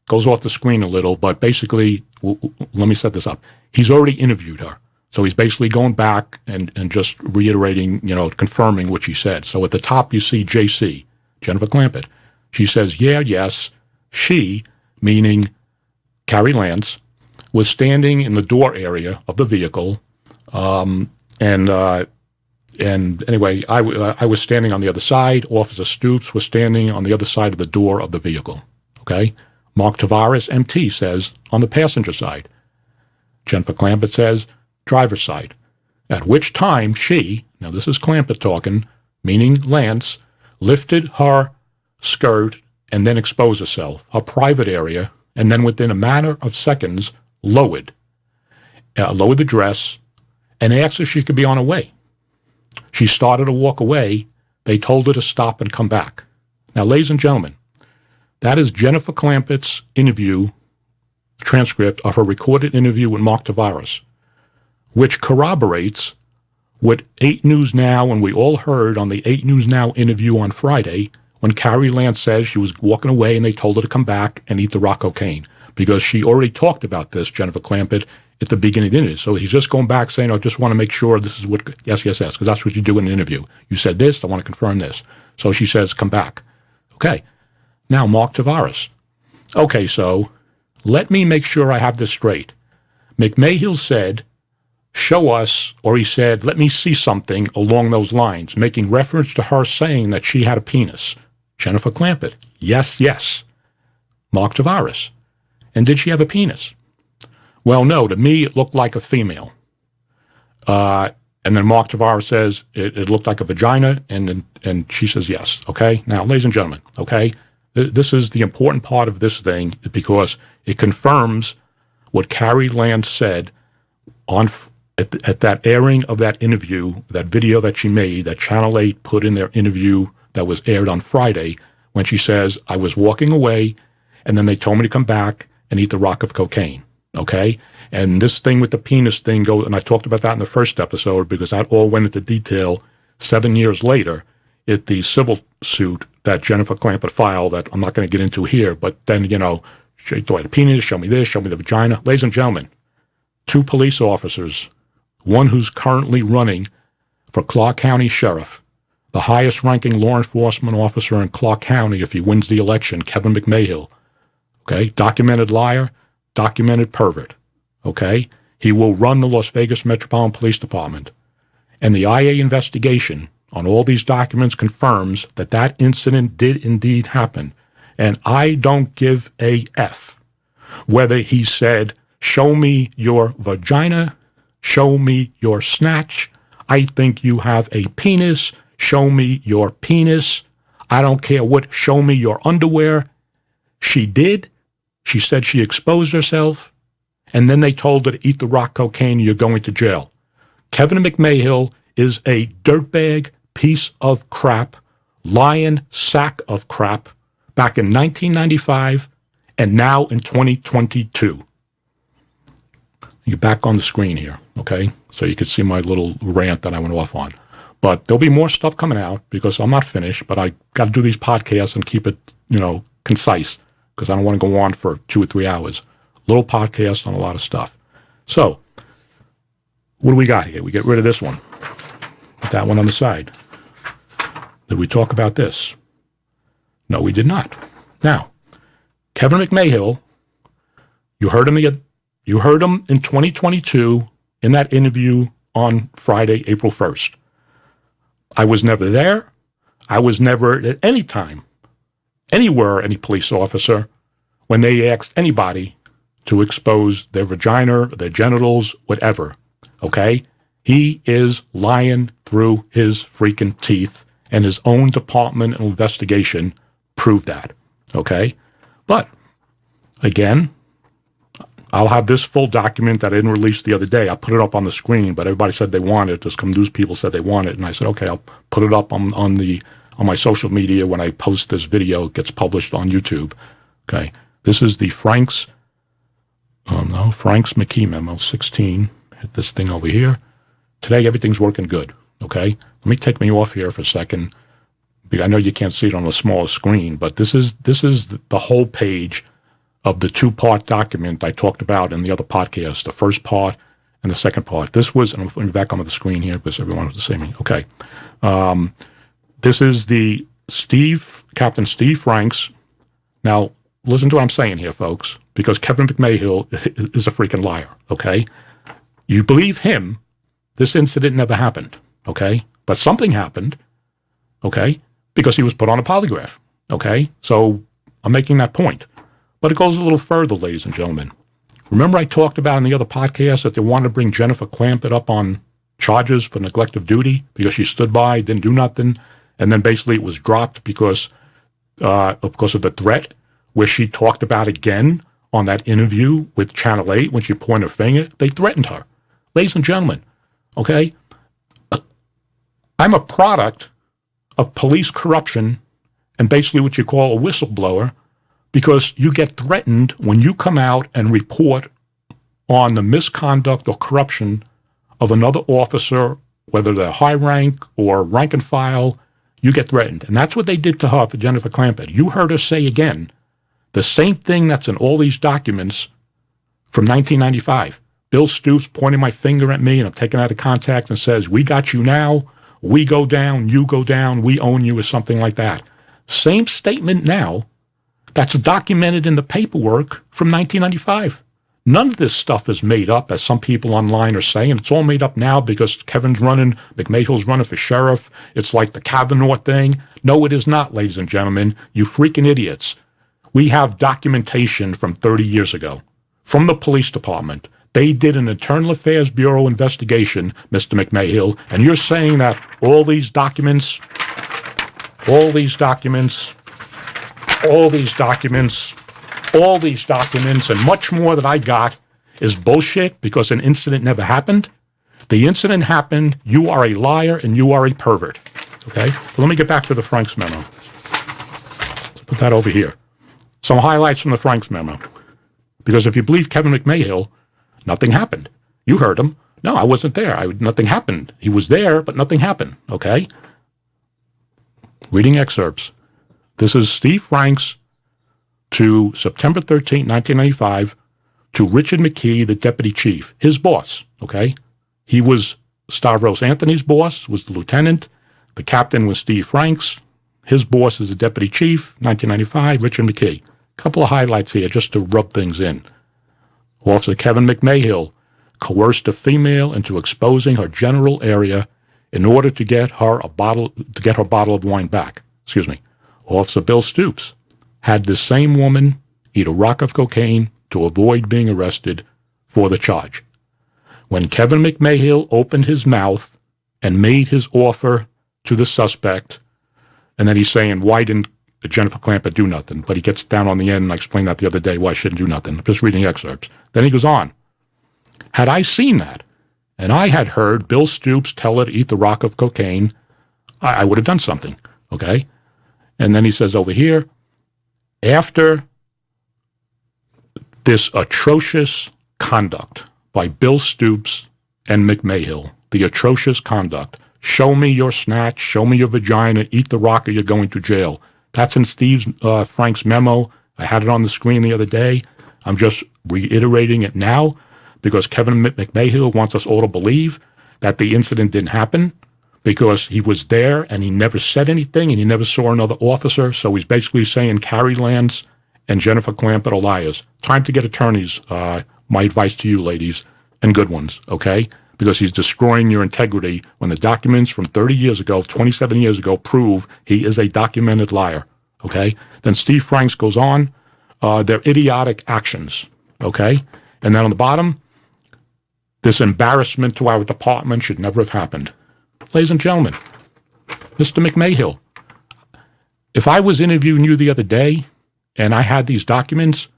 goes off the screen a little, but basically, let me set this up. He's already interviewed her. So he's basically going back and just reiterating, confirming what she said. So at the top, you see JC, Jennifer Clampett. She says, yeah, yes, she, meaning Carrie Lance, was standing in the door area of the vehicle. And anyway, I was standing on the other side. Officer Stoops was standing on the other side of the door of the vehicle. Okay? Mark Tavares, MT, says on the passenger side. Jennifer Clampett says driver's side. At which time she, now this is Clampett talking, meaning Lance, lifted her skirt and then exposed herself, her private area, and then within a matter of seconds lowered the dress and asked if she could be on her way. She started to walk away. They told her to stop and come back. Now, ladies and gentlemen, that is Jennifer Clampett's interview transcript of her recorded interview with Mark Tavares, which corroborates what 8 News Now, and we all heard on the 8 News Now interview on Friday, when Carrie Lance says she was walking away and they told her to come back and eat the rock cocaine, because she already talked about this, Jennifer Clampett, at the beginning of the interview. So he's just going back saying, I just want to make sure this is what, yes, because that's what you do in an interview. You said this, I want to confirm this. So she says, come back. Okay. Now, Mark Tavares. Okay, so let me make sure I have this straight. McMahill said, show us, or he said, let me see something along those lines, making reference to her saying that she had a penis. Jennifer Clampett. Yes, yes. Mark Tavares. And did she have a penis? Well, no, to me it looked like a female. And then Mark Tavares says it looked like a vagina, and she says yes. Okay? Now, ladies and gentlemen, okay? This is the important part of this thing because it confirms what Carrie Lance said at that airing of that interview, that video that she made, that Channel 8 put in their interview that was aired on Friday, when she says, I was walking away, and then they told me to come back and eat the rock of cocaine, okay? And this thing with the penis thing goes, and I talked about that in the first episode because that all went into detail 7 years later at the civil suit that Jennifer Clampett filed that I'm not going to get into here, but then, she thought the penis, show me this, show me the vagina. Ladies and gentlemen, 2 police officers, one who's currently running for Clark County Sheriff, the highest ranking law enforcement officer in Clark County if he wins the election, Kevin McMahill, okay, documented liar, documented pervert, okay? He will run the Las Vegas Metropolitan Police Department. And the IA investigation on all these documents confirms that that incident did indeed happen. And I don't give a F whether he said, show me your vagina, show me your snatch, I think you have a penis, show me your penis, I don't care what, show me your underwear. She did. She said she exposed herself, and then they told her to eat the rock cocaine, you're going to jail. Kevin McMahill is a dirtbag piece of crap, lying sack of crap back in 1995 and now in 2022. You're back on the screen here, okay? So you can see my little rant that I went off on. But there'll be more stuff coming out because I'm not finished, but I got to do these podcasts and keep it, concise because I don't want to go on for 2 or 3 hours. Little podcast on a lot of stuff. So, what do we got here? We get rid of this one. Put that one on the side. Did we talk about this? No, we did not. Now, Kevin McMahill, you heard him in 2022 in that interview on Friday, April 1st. I was never there. I was never at any time, anywhere, any police officer, when they asked anybody to expose their vagina, their genitals, whatever, okay? He is lying through his freaking teeth, and his own department of investigation proved that, okay? But, again, I'll have this full document that I didn't release the other day. I put it up on the screen, but everybody said they wanted it. Just some news people said they want it, and I said, okay, I'll put it up on my social media when I post this video. It gets published on YouTube. Okay, this is the Frank's McKee memo 16. Hit this thing over here. Today everything's working good. Okay, let me take me off here for a second. I know you can't see it on a smaller screen, but this is the whole page of the 2-part document I talked about in the other podcast, the first part and the second part. This was, and I'm back onto the screen here because everyone was the same. Okay. This is the Captain Steve Franks. Now, listen to what I'm saying here, folks, because Kevin McMahill is a freaking liar, okay? You believe him, this incident never happened, okay? But something happened, okay? Because he was put on a polygraph, okay? So I'm making that point. But it goes a little further, ladies and gentlemen. Remember I talked about in the other podcast that they wanted to bring Jennifer Clampett up on charges for neglect of duty because she stood by, didn't do nothing, and then basically it was dropped because of the threat, where she talked about again on that interview with Channel 8 when she pointed her finger. They threatened her. Ladies and gentlemen, okay, I'm a product of police corruption and basically what you call a whistleblower, because you get threatened when you come out and report on the misconduct or corruption of another officer, whether they're high rank or rank and file, you get threatened. And that's what they did to her for Jennifer Clampett. You heard her say again the same thing that's in all these documents from 1995. Bill Stoops pointing my finger at me and I'm taken out of contact and says, we got you now, we go down, you go down, we own you, or something like that. Same statement now. That's documented in the paperwork from 1995. None of this stuff is made up, as some people online are saying. It's all made up now because Kevin's running, McMahill's running for sheriff. It's like the Kavanaugh thing. No, it is not, ladies and gentlemen. You freaking idiots. We have documentation from 30 years ago from the police department. They did an Internal Affairs Bureau investigation, Mr. McMahill, and you're saying that all these documents all these documents, and much more that I got is bullshit because an incident never happened. The incident happened. You are a liar and you are a pervert. Okay? So let me get back to the Franks memo. Let's put that over here. Some highlights from the Franks memo. Because if you believe Kevin McMahill, nothing happened. You heard him. No, I wasn't there. Nothing happened. He was there, but nothing happened. Okay? Reading excerpts. This is Steve Franks to September 13, 1995, to Richard McKee, the deputy chief, his boss. Okay? He was Stavros Anthony's boss, was the lieutenant. The captain was Steve Franks. His boss is the deputy chief, 1995, Richard McKee. A couple of highlights here just to rub things in. Officer Kevin McMahill coerced a female into exposing her genital area in order to get her bottle of wine back. Excuse me. Officer Bill Stoops had this same woman eat a rock of cocaine to avoid being arrested for the charge. When Kevin McMahill opened his mouth and made his offer to the suspect, and then he's saying, why didn't Jennifer Clamper do nothing? But he gets down on the end, and I explained that the other day, why I shouldn't do nothing. I'm just reading excerpts. Then he goes on. Had I seen that, and I had heard Bill Stoops tell her to eat the rock of cocaine, I would have done something, okay? And then he says over here, after this atrocious conduct by Bill Stoops and McMahill, the atrocious conduct, show me your snatch, show me your vagina, eat the rock or you're going to jail. That's in Steve Frank's memo. I had it on the screen the other day. I'm just reiterating it now because Kevin McMahill wants us all to believe that the incident didn't happen because he was there and he never said anything and he never saw another officer. So he's basically saying Carrie Lance and Jennifer Clamper are liars. Time to get attorneys, my advice to you ladies, and good ones, okay? Because he's destroying your integrity when the documents from 30 years ago, 27 years ago, prove he is a documented liar, okay? Then Steve Franks goes on, their idiotic actions, okay? And then on the bottom, this embarrassment to our department should never have happened. Ladies and gentlemen, Mr. McMahill, if I was interviewing you the other day and I had these documents,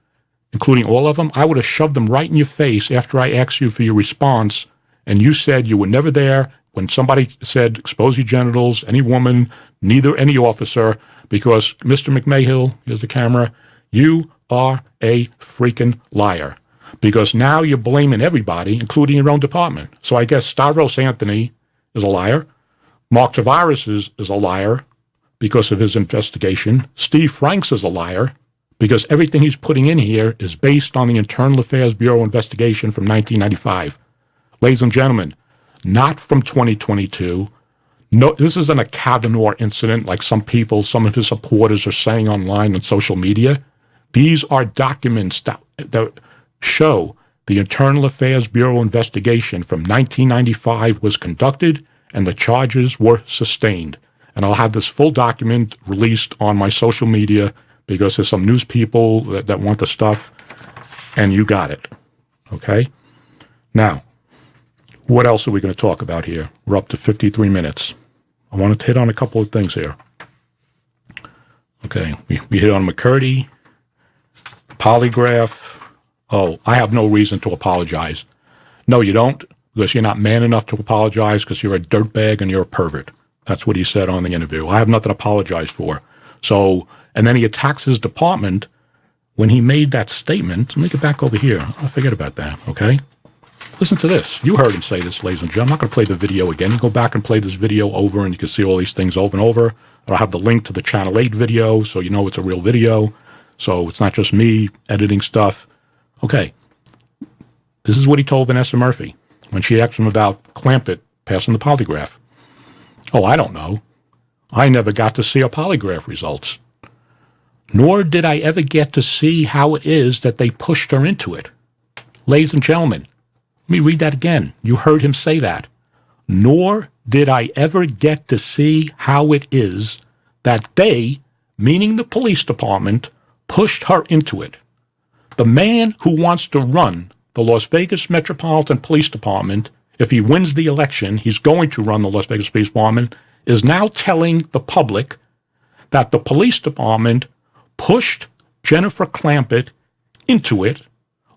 including all of them, I would have shoved them right in your face after I asked you for your response, and you said you were never there when somebody said expose your genitals, any woman, neither any officer, because Mr. McMahill, here's the camera, you are a freaking liar. Because now you're blaming everybody, including your own department. So I guess Stavros Anthony is a liar. Mark Tavares is a liar because of his investigation. Steve Franks is a liar because everything he's putting in here is based on the Internal Affairs Bureau investigation from 1995. Ladies and gentlemen, not from 2022. No, this isn't a Kavanaugh incident like some people, some of his supporters are saying online on social media. These are documents that show the Internal Affairs Bureau investigation from 1995 was conducted and the charges were sustained. And I'll have this full document released on my social media because there's some news people that want the stuff, and you got it. Okay? Now, what else are we going to talk about here? We're up to 53 minutes. I want to hit on a couple of things here. Okay, we hit on McCurdy, polygraph. Oh, I have no reason to apologize. No, you don't, because you're not man enough to apologize because you're a dirtbag and you're a pervert. That's what he said on the interview. I have nothing to apologize for. So, and then he attacks his department when he made that statement. Let me get back over here. I'll forget about that, okay? Listen to this. You heard him say this, ladies and gentlemen. I'm not going to play the video again. You go back and play this video over and you can see all these things over and over. I'll have the link to the Channel 8 video so you know it's a real video. So it's not just me editing stuff. Okay, this is what he told Vanessa Murphy when she asked him about Clampett passing the polygraph. Oh, I don't know. I never got to see her polygraph results. Nor did I ever get to see how it is that they pushed her into it. Ladies and gentlemen, let me read that again. You heard him say that. Nor did I ever get to see how it is that they, meaning the police department, pushed her into it. The man who wants to run the Las Vegas Metropolitan Police Department, if he wins the election, he's going to run the Las Vegas Police Department, is now telling the public that the police department pushed Jennifer Clampett into it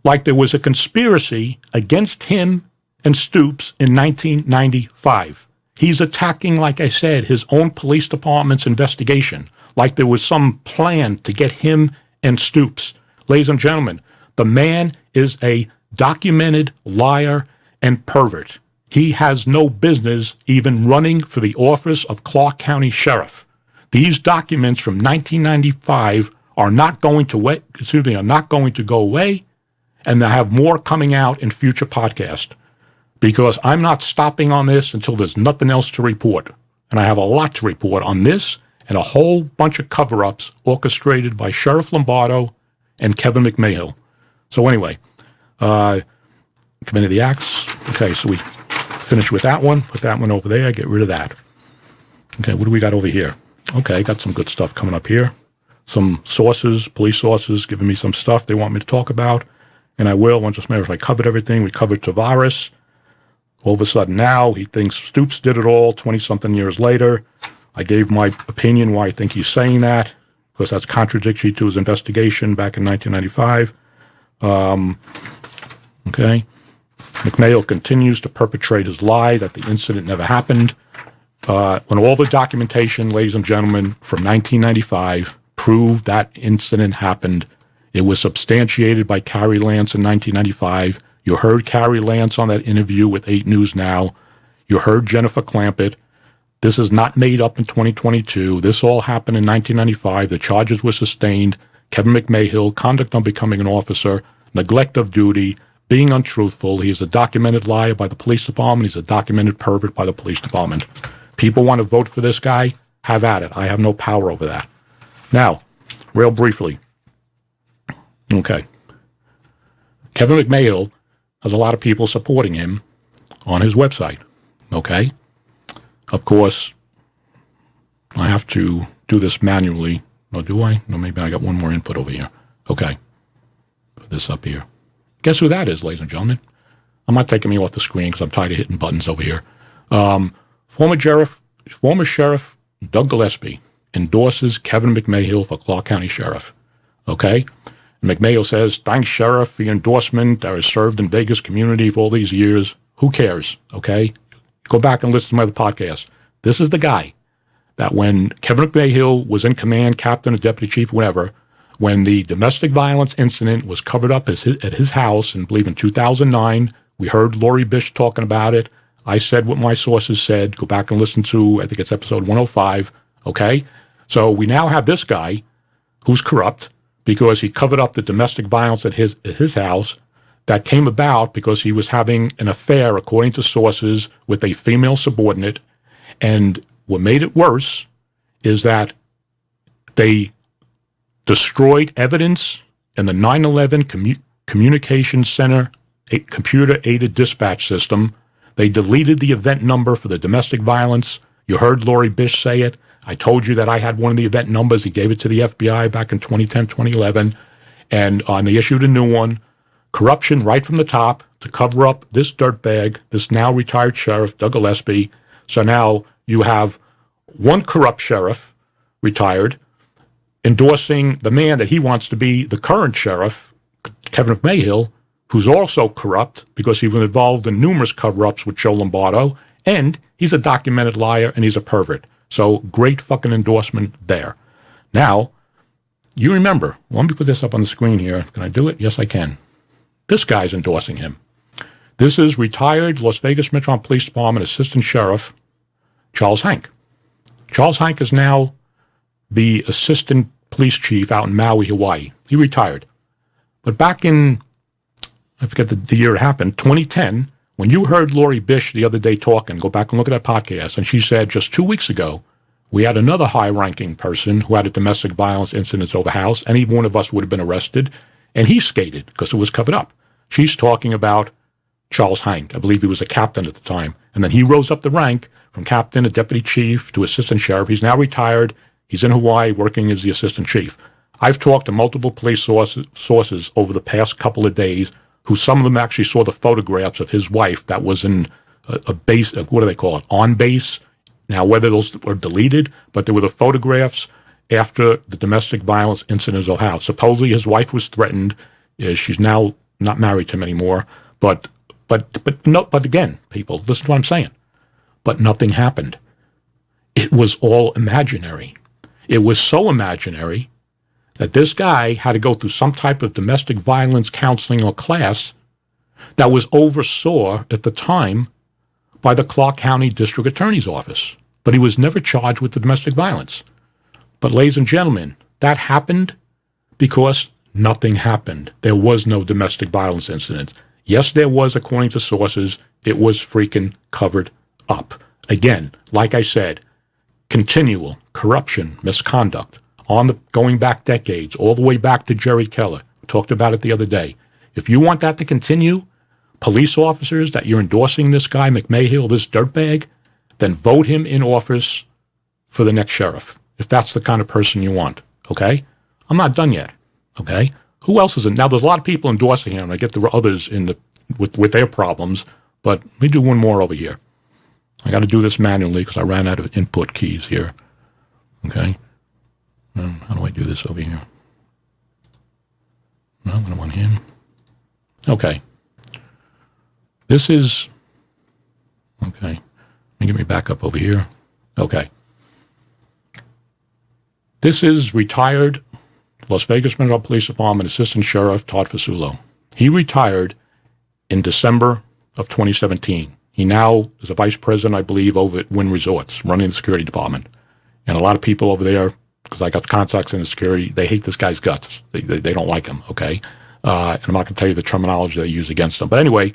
like there was a conspiracy against him and Stoops in 1995. He's attacking, like I said, his own police department's investigation, like there was some plan to get him and Stoops. Ladies and gentlemen, the man is a documented liar and pervert. He has no business even running for the office of Clark County Sheriff. These documents from 1995 are not going to go away, and they have more coming out in future podcasts, because I'm not stopping on this until there's nothing else to report. And I have a lot to report on this and a whole bunch of cover-ups orchestrated by Sheriff Lombardo and Kevin McMahill. So anyway, Committee of the Acts. Okay, so we finish with that one. Put that one over there. Get rid of that. Okay, what do we got over here? Okay, got some good stuff coming up here. Some sources, police sources, giving me some stuff they want me to talk about. And I will, once just matter if I covered everything. We covered Tavares. All of a sudden now, he thinks Stoops did it all 20-something years later. I gave my opinion why I think he's saying that, because that's contradictory to his investigation back in 1995. Okay. McMahill continues to perpetrate his lie that the incident never happened. When all the documentation, ladies and gentlemen, from 1995 proved that incident happened, it was substantiated by Carrie Lance in 1995. You heard Carrie Lance on that interview with 8 News Now. You heard Jennifer Clampett. This is not made up in 2022. This all happened in 1995. The charges were sustained. Kevin McMahill, conduct unbecoming an officer, neglect of duty, being untruthful. He is a documented liar by the police department. He's a documented pervert by the police department. People want to vote for this guy? Have at it. I have no power over that. Now, real briefly. Okay. Kevin McMahill has a lot of people supporting him on his website. Okay? Of course, I have to do this manually. Oh, do I? No, maybe I got one more input over here. Okay. Put this up here. Guess who that is, ladies and gentlemen? I'm not taking me off the screen because I'm tired of hitting buttons over here. Former Sheriff Doug Gillespie endorses Kevin McMahill for Clark County Sheriff. Okay? And McMahill says, thanks, Sheriff, for your endorsement. I have served in Vegas community for all these years. Who cares? Okay? Go back and listen to my other podcast. This is the guy that when Kevin McMahill was in command, captain or deputy chief, whatever, when the domestic violence incident was covered up at his house, and I believe in 2009, we heard Lori Bish talking about it. I said what my sources said. Go back and listen to, I think it's episode 105. Okay? So we now have this guy who's corrupt because he covered up the domestic violence at his house that came about because he was having an affair, according to sources, with a female subordinate. And what made it worse is that they destroyed evidence in the 9/11 Communications Center computer-aided dispatch system. They deleted the event number for the domestic violence. You heard Lori Bish say it. I told you that I had one of the event numbers. He gave it to the FBI back in 2010, 2011. And they issued a new one. Corruption right from the top to cover up this dirtbag, this now retired sheriff, Doug Gillespie. So now you have one corrupt sheriff, retired, endorsing the man that he wants to be the current sheriff, Kevin McMahill, who's also corrupt because he was involved in numerous cover-ups with Joe Lombardo, and he's a documented liar and he's a pervert. So great fucking endorsement there. Now, you remember, let me put this up on the screen here. Can I do it? Yes, I can. This guy's endorsing him. This is retired Las Vegas Metropolitan Police Department Assistant Sheriff Charles Hank. Charles Hank is now the Assistant Police Chief out in Maui, Hawaii. He retired. But back in, I forget the year it happened, 2010, when you heard Lori Bish the other day talking, go back and look at that podcast, and she said just 2 weeks ago, we had another high-ranking person who had a domestic violence incident over house. Any one of us would have been arrested, and he skated because it was covered up. She's talking about Charles Hank. I believe he was a captain at the time. And then he rose up the rank from captain to deputy chief to assistant sheriff. He's now retired. He's in Hawaii working as the assistant chief. I've talked to multiple police sources over the past couple of days who some of them actually saw the photographs of his wife that was in a base, what do they call it, on base. Now, whether those were deleted, but there were the photographs, after the domestic violence incident in Ohio. Supposedly his wife was threatened. She's now not married to him anymore. But again, people, listen to what I'm saying. But nothing happened. It was all imaginary. It was so imaginary that this guy had to go through some type of domestic violence counseling or class that was oversaw at the time by the Clark County District Attorney's Office. But he was never charged with the domestic violence. But ladies and gentlemen, that happened because nothing happened. There was no domestic violence incident. Yes, there was, according to sources. It was freaking covered up. Again, like I said, continual corruption, misconduct, going back decades, all the way back to Jerry Keller. We talked about it the other day. If you want that to continue, police officers that you're endorsing this guy, McMahill, this dirtbag, then vote him in office for the next sheriff, if that's the kind of person you want, okay? I'm not done yet, okay? Who else is in? Now, there's a lot of people endorsing him. I get the others with their problems, but let me do one more over here. I got to do this manually because I ran out of input keys here, okay? How do I do this over here? No, I don't want him. Okay. This is, okay. Let me get me back up over here. Okay. This is retired Las Vegas Metropolitan Police Department Assistant Sheriff Todd Fasulo. He retired in December of 2017. He now is a vice president, I believe, over at Wynn Resorts, running the security department. And a lot of people over there, because I got contacts in the security, they hate this guy's guts. They don't like him, okay? And I'm not going to tell you the terminology they use against him. But anyway,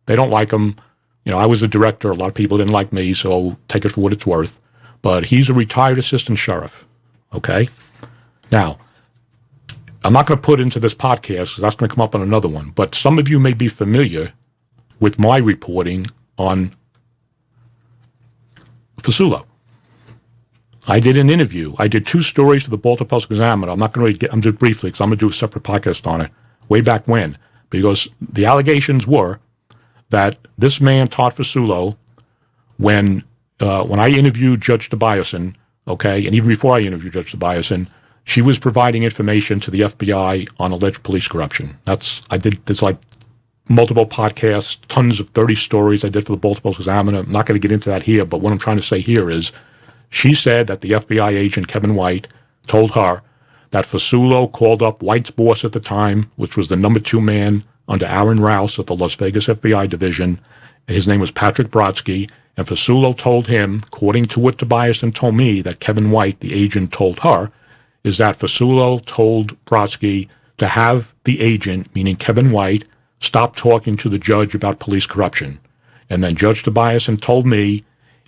they don't like him. You know, I was a director. A lot of people didn't like me, so take it for what it's worth. But he's a retired assistant sheriff, okay? Now, I'm not going to put into this podcast because that's going to come up on another one. But some of you may be familiar with my reporting on Fasulo. I did an interview. I did 2 stories for the Baltimore Post-Examiner. I'm not going to I'm just briefly because I'm going to do a separate podcast on it way back when, because the allegations were that this man, Todd Fasulo, when I interviewed Judge Tobiasen, okay, and even before I interviewed Judge Tobiasen, she was providing information to the FBI on alleged police corruption. There's like multiple podcasts, tons of 30 stories I did for the Baltimore Post-Examiner. I'm not going to get into that here, but what I'm trying to say here is she said that the FBI agent, Kevin White, told her that Fasulo called up White's boss at the time, which was the number 2 man under Aaron Rouse at the Las Vegas FBI division. His name was Patrick Brodsky, and Fasulo told him, according to what Tobiasen told me, that Kevin White, the agent, told her, is that Fasulo told Brodsky to have the agent, meaning Kevin White, stop talking to the judge about police corruption. And then Judge Tobiasen told me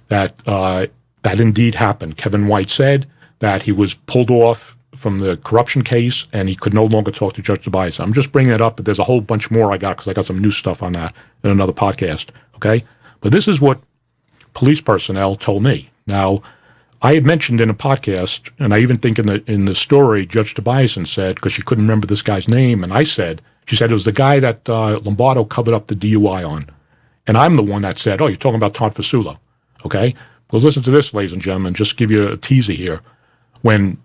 that that indeed happened. Kevin White said that he was pulled off from the corruption case and he could no longer talk to Judge Tobiasen. I'm just bringing it up, but there's a whole bunch more I got because I got some new stuff on that in another podcast, okay? But this is what police personnel told me. Now, I had mentioned in a podcast, and I even think in the story, Judge Tobiasen said, because she couldn't remember this guy's name, and she said it was the guy that Lombardo covered up the DUI on. And I'm the one that said, oh, you're talking about Todd Fasulo, okay? Well, listen to this, ladies and gentlemen, just to give you a teaser here. When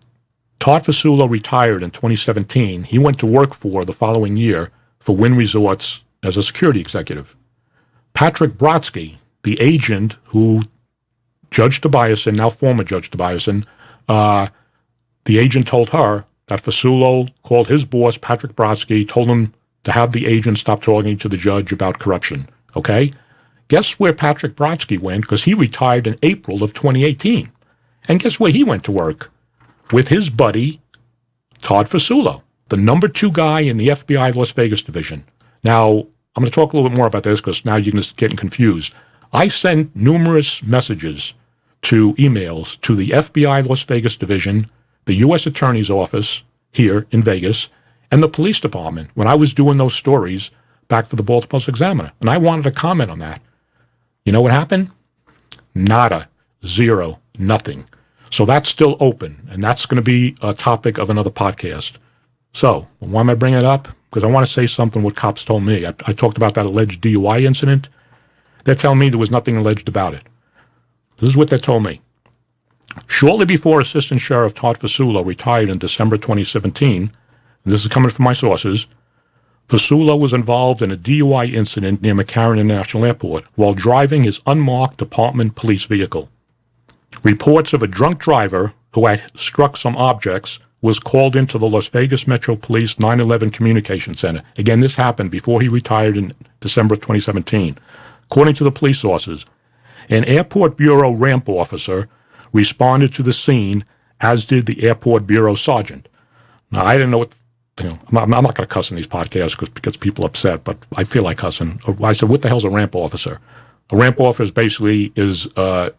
Todd Fasulo retired in 2017, he went to work for the following year for Wynn Resorts as a security executive. Patrick Brodsky, the agent who Judge Tobiasen, now former Judge Tobiasen, the agent told her that Fasulo called his boss, Patrick Brodsky, told him to have the agent stop talking to the judge about corruption, okay? Guess where Patrick Brodsky went? Because he retired in April of 2018. And guess where he went to work? With his buddy, Todd Fasulo, the number 2 guy in the FBI Las Vegas division. Now, I'm going to talk a little bit more about this because now you're getting confused. I sent numerous messages to emails to the FBI Las Vegas division, the U.S. Attorney's Office here in Vegas, and the police department when I was doing those stories back for the Baltimore Post-Examiner. And I wanted to comment on that. You know what happened? Nada. Zero. Nothing. So that's still open, and that's going to be a topic of another podcast. So why am I bringing it up? Because I want to say something what cops told me. I talked about that alleged DUI incident. They're telling me there was nothing alleged about it. This is what they told me. Shortly before Assistant Sheriff Todd Fasulo retired in December 2017, and this is coming from my sources, Fasulo was involved in a DUI incident near McCarran International Airport while driving his unmarked department police vehicle. Reports of a drunk driver who had struck some objects was called into the Las Vegas Metro Police 911 Communication Center. Again, this happened before he retired in December of 2017. According to the police sources, an Airport Bureau ramp officer responded to the scene, as did the Airport Bureau sergeant. Now, I didn't know what, I'm not going to cuss in these podcasts because people are upset, but I feel like cussing. I said, what the hell's a ramp officer? A ramp officer basically is an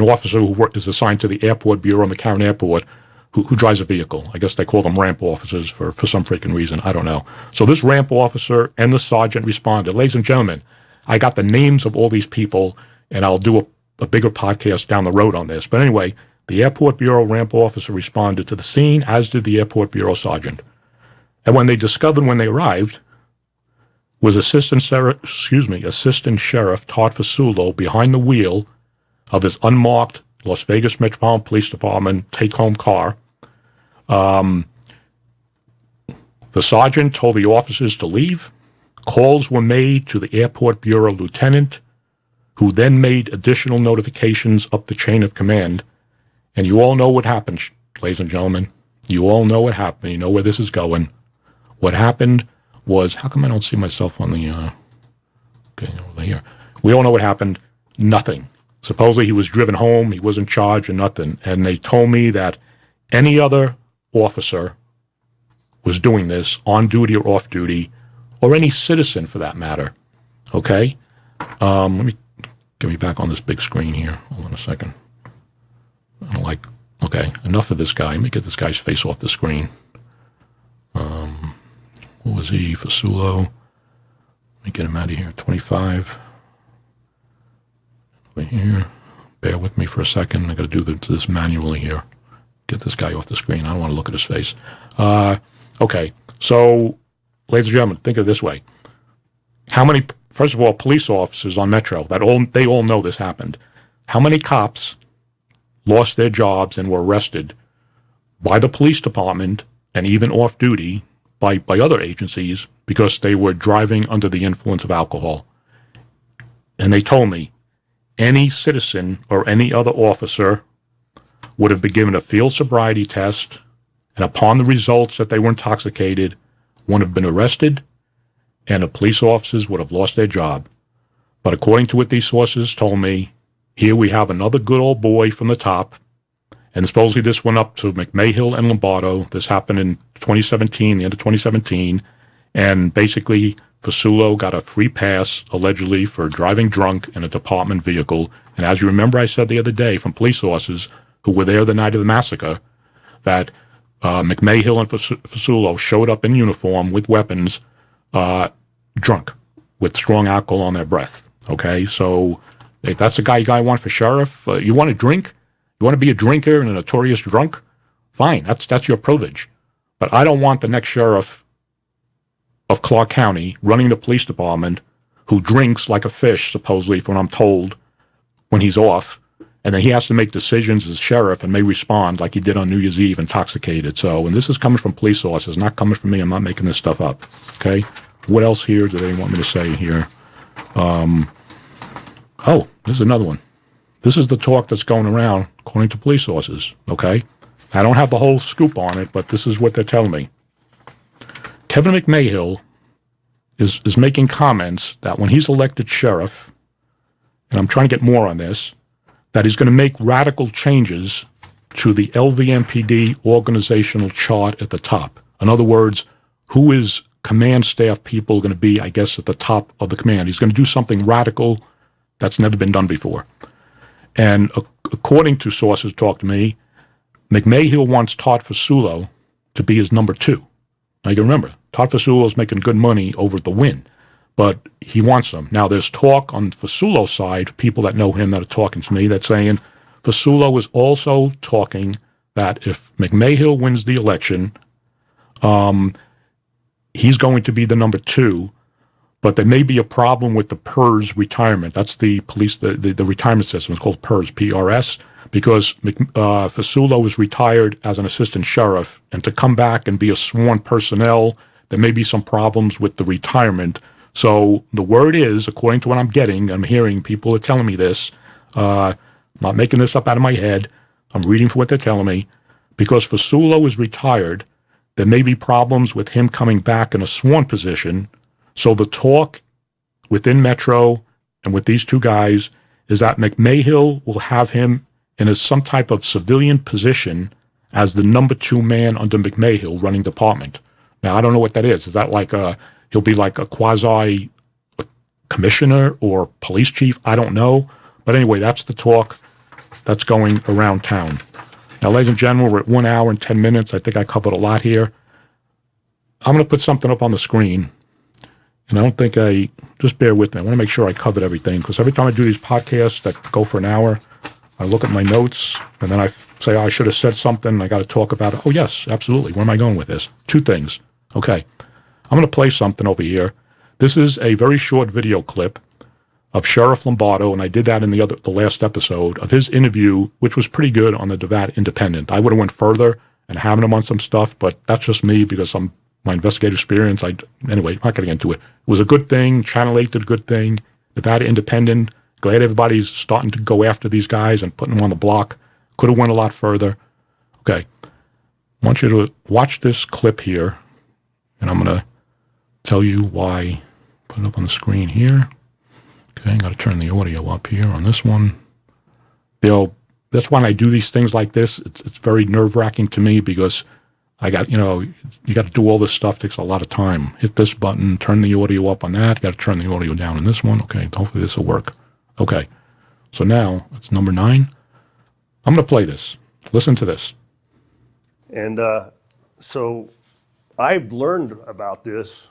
officer who is assigned to the Airport Bureau, McCarran Airport, who drives a vehicle. I guess they call them ramp officers for some freaking reason. I don't know. So this ramp officer and the sergeant responded. Ladies and gentlemen, I got the names of all these people, and I'll do a bigger podcast down the road on this. But anyway, the Airport Bureau ramp officer responded to the scene, as did the Airport Bureau sergeant. And when they discovered when they arrived was Assistant Sheriff Todd Fasulo behind the wheel of his unmarked Las Vegas Metropolitan Police Department take-home car. The sergeant told the officers to leave. Calls were made to the Airport Bureau lieutenant, who then made additional notifications up the chain of command. And you all know what happened, ladies and gentlemen. You all know what happened. You know where this is going. What happened was, how come I don't see myself on the, okay, over here. We all know what happened. Nothing. Supposedly he was driven home, he wasn't charged or nothing. And they told me that any other officer was doing this, on duty or off duty, or any citizen for that matter. Okay? Let me get me back on this big screen here. Hold on a second. I don't like, okay, enough of this guy. Let me get this guy's face off the screen. What was he? Fasulo. Let me get him out of here. 25. Over here. Bear with me for a second. I got to do this manually here. Get this guy off the screen. I don't want to look at his face. Okay. So, ladies and gentlemen, think of it this way. How many, first of all, police officers on Metro, they all know this happened. How many cops lost their jobs and were arrested by the police department and even off duty by other agencies because they were driving under the influence of alcohol? And they told me any citizen or any other officer would have been given a field sobriety test, and upon the results that they were intoxicated, would have been arrested, and the police officers would have lost their job. But according to what these sources told me, here we have another good old boy from the top, and supposedly this went up to McMahill and Lombardo. This happened in 2017, the end of 2017, and basically Fasulo got a free pass, allegedly, for driving drunk in a department vehicle. And as you remember, I said the other day from police sources who were there the night of the massacre, that McMahill and Fasulo showed up in uniform with weapons, drunk, with strong alcohol on their breath. Okay, so if that's the guy you want for sheriff, you want to drink? You want to be a drinker and a notorious drunk? Fine, that's your privilege. But I don't want the next sheriff of Clark County running the police department who drinks like a fish, supposedly, from what I'm told, when he's off, and then he has to make decisions as sheriff and may respond like he did on New Year's Eve, intoxicated. So, and this is coming from police sources, not coming from me. I'm not making this stuff up. Okay? What else here do they want me to say here? Oh, this is another one. This is the talk that's going around, according to police sources, okay? I don't have the whole scoop on it, but this is what they're telling me. Kevin McMahill is making comments that when he's elected sheriff, and I'm trying to get more on this, that he's going to make radical changes to the LVMPD organizational chart at the top. In other words, who is command staff people going to be, I guess, at the top of the command. He's going to do something radical that's never been done before. And according to sources talk to me, McMahill wants Todd Fasulo to be his number 2. Now, you can remember, Todd Fasulo is making good money over at the Win, but he wants them. Now, there's talk on Fasulo's side, people that know him that are talking to me, that's saying Fasulo is also talking that if McMahill wins the election, he's going to be the number 2, but there may be a problem with the PERS retirement. That's the police, the retirement system. It's called PERS, P-R-S. because Fasulo was retired as an assistant sheriff, and to come back and be a sworn personnel, there may be some problems with the retirement. So the word is, according to what I'm getting, I'm hearing people are telling me this, I'm not making this up out of my head, I'm reading for what they're telling me, because Fasulo is retired, there may be problems with him coming back in a sworn position. So the talk within Metro and with these two guys is that McMahill will have him in some type of civilian position as the number 2 man under McMahill running department. Now, I don't know what that is. Is that like he'll be like a quasi commissioner or police chief? I don't know. But anyway, that's the talk that's going around town. Now, ladies and gentlemen, we're at 1 hour and 10 minutes. I think I covered a lot here. I'm going to put something up on the screen. And I don't think just bear with me. I want to make sure I covered everything, because every time I do these podcasts that go for an hour, I look at my notes, and then I say, I should have said something. I got to talk about it. Oh, yes, absolutely. Where am I going with this? 2 things. Okay. I'm going to play something over here. This is a very short video clip of Sheriff Lombardo, and I did that in the last episode, of his interview, which was pretty good, on the Nevada Independent. I would have went further and having him on some stuff, but that's just me because my investigative experience. Anyway, I'm not getting into it. It was a good thing. Channel 8 did a good thing. Nevada Independent. Glad everybody's starting to go after these guys and putting them on the block. Could have went a lot further. Okay. I want you to watch this clip here, and I'm going to tell you why. Put it up on the screen here. Okay, I got to turn the audio up here on this one. That's why I do these things like this. It's very nerve-wracking to me, because I got, you got to do all this stuff. It takes a lot of time. Hit this button, turn the audio up on that. You got to turn the audio down on this one. Okay, hopefully this will work. Okay, so now it's number 9. I'm going to play this. Listen to this. And so I've learned about this,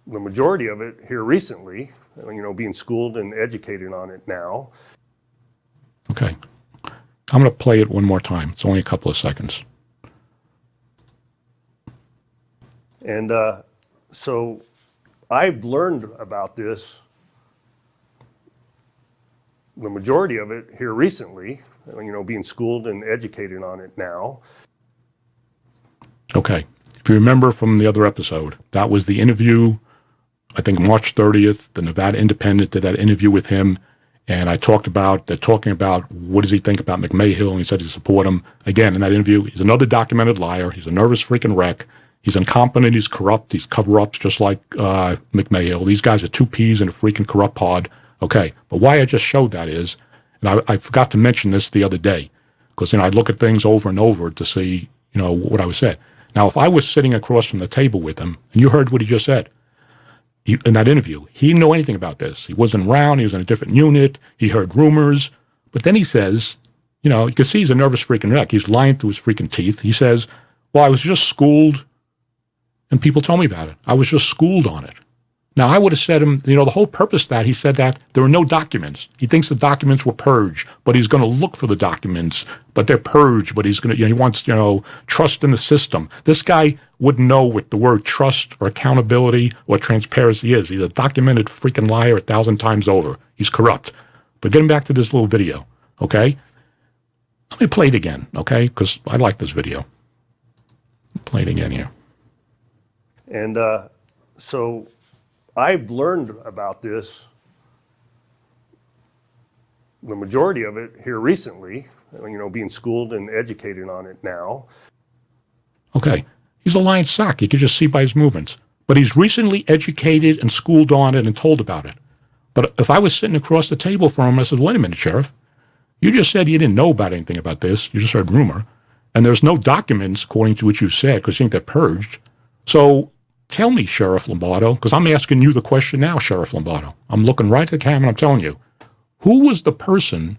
the majority of it here recently, being schooled and educated on it now. Okay. I'm going to play it one more time. It's only a couple of seconds. And so I've learned about this, the majority of it here recently, being schooled and educated on it now. Okay. If you remember from the other episode, that was the interview, I think March 30th, the Nevada Independent did that interview with him. And they're talking about what does he think about McMahill, and he said he'd support him. Again, in that interview, he's another documented liar. He's a nervous freaking wreck. He's incompetent. He's corrupt. He's cover-ups just like McMahill. These guys are 2 peas in a freaking corrupt pod. Okay, but why I just showed that is, and I forgot to mention this the other day, because I look at things over and over to see what I was said. Now, if I was sitting across from the table with him, and you heard what he just said, in that interview, he didn't know anything about this. He wasn't around. He was in a different unit. He heard rumors. But then he says, you can see he's a nervous freaking wreck. He's lying through his freaking teeth. He says, well, I was just schooled, and people told me about it. I was just schooled on it. Now, I would have said him, the whole purpose of that, he said that there were no documents. He thinks the documents were purged, but he's going to look for the documents, but they're purged, but he's going to, he wants, trust in the system. This guy wouldn't know what the word trust or accountability or transparency is. He's a documented freaking liar 1,000 times over. He's corrupt. But getting back to this little video, okay? Let me play it again, okay? Because I like this video. Play it again here. And so I've learned about this, the majority of it here recently, being schooled and educated on it now. Okay. He's a lying sack. You can just see by his movements. But he's recently educated and schooled on it and told about it. But if I was sitting across the table from him, I said, wait a minute, Sheriff. You just said you didn't know about anything about this. You just heard rumor. And there's no documents, according to what you said, because you think they're purged. So tell me, Sheriff Lombardo, because I'm asking you the question now, Sheriff Lombardo. I'm looking right at the camera and I'm telling you, who was the person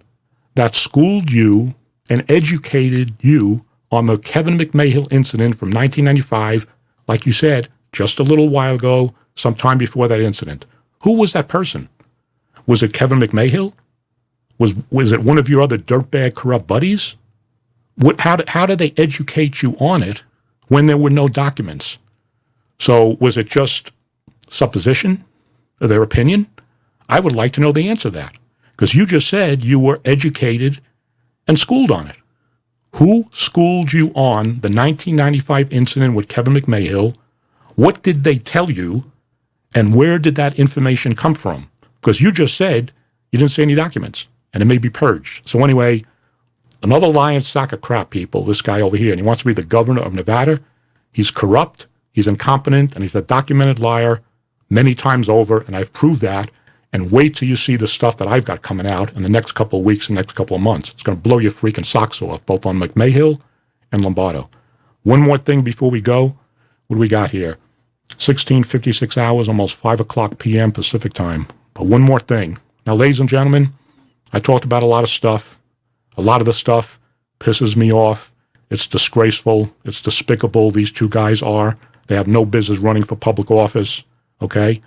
that schooled you and educated you on the Kevin McMahill incident from 1995, like you said, just a little while ago, sometime before that incident? Who was that person? Was it Kevin McMahill? Was it one of your other dirtbag corrupt buddies? How did they educate you on it when there were no documents? So was it just supposition, their opinion? I would like to know the answer to that. Because you just said you were educated and schooled on it. Who schooled you on the 1995 incident with Kevin McMahill? What did they tell you? And where did that information come from? Because you just said you didn't see any documents, and it may be purged. So anyway, another lying sack of crap, people, this guy over here, and he wants to be the governor of Nevada. He's corrupt, he's incompetent, and he's a documented liar many times over, and I've proved that. And wait till you see the stuff that I've got coming out in the next couple of weeks and next couple of months. It's going to blow your freaking socks off, both on McMahill and Lombardo. One more thing before we go. What do we got here? 16:56 hours, almost 5 o'clock p.m. Pacific time. But one more thing. Now, ladies and gentlemen, I talked about a lot of stuff. A lot of the stuff pisses me off. It's disgraceful. It's despicable. These two guys are. They have no business running for public office. Okay?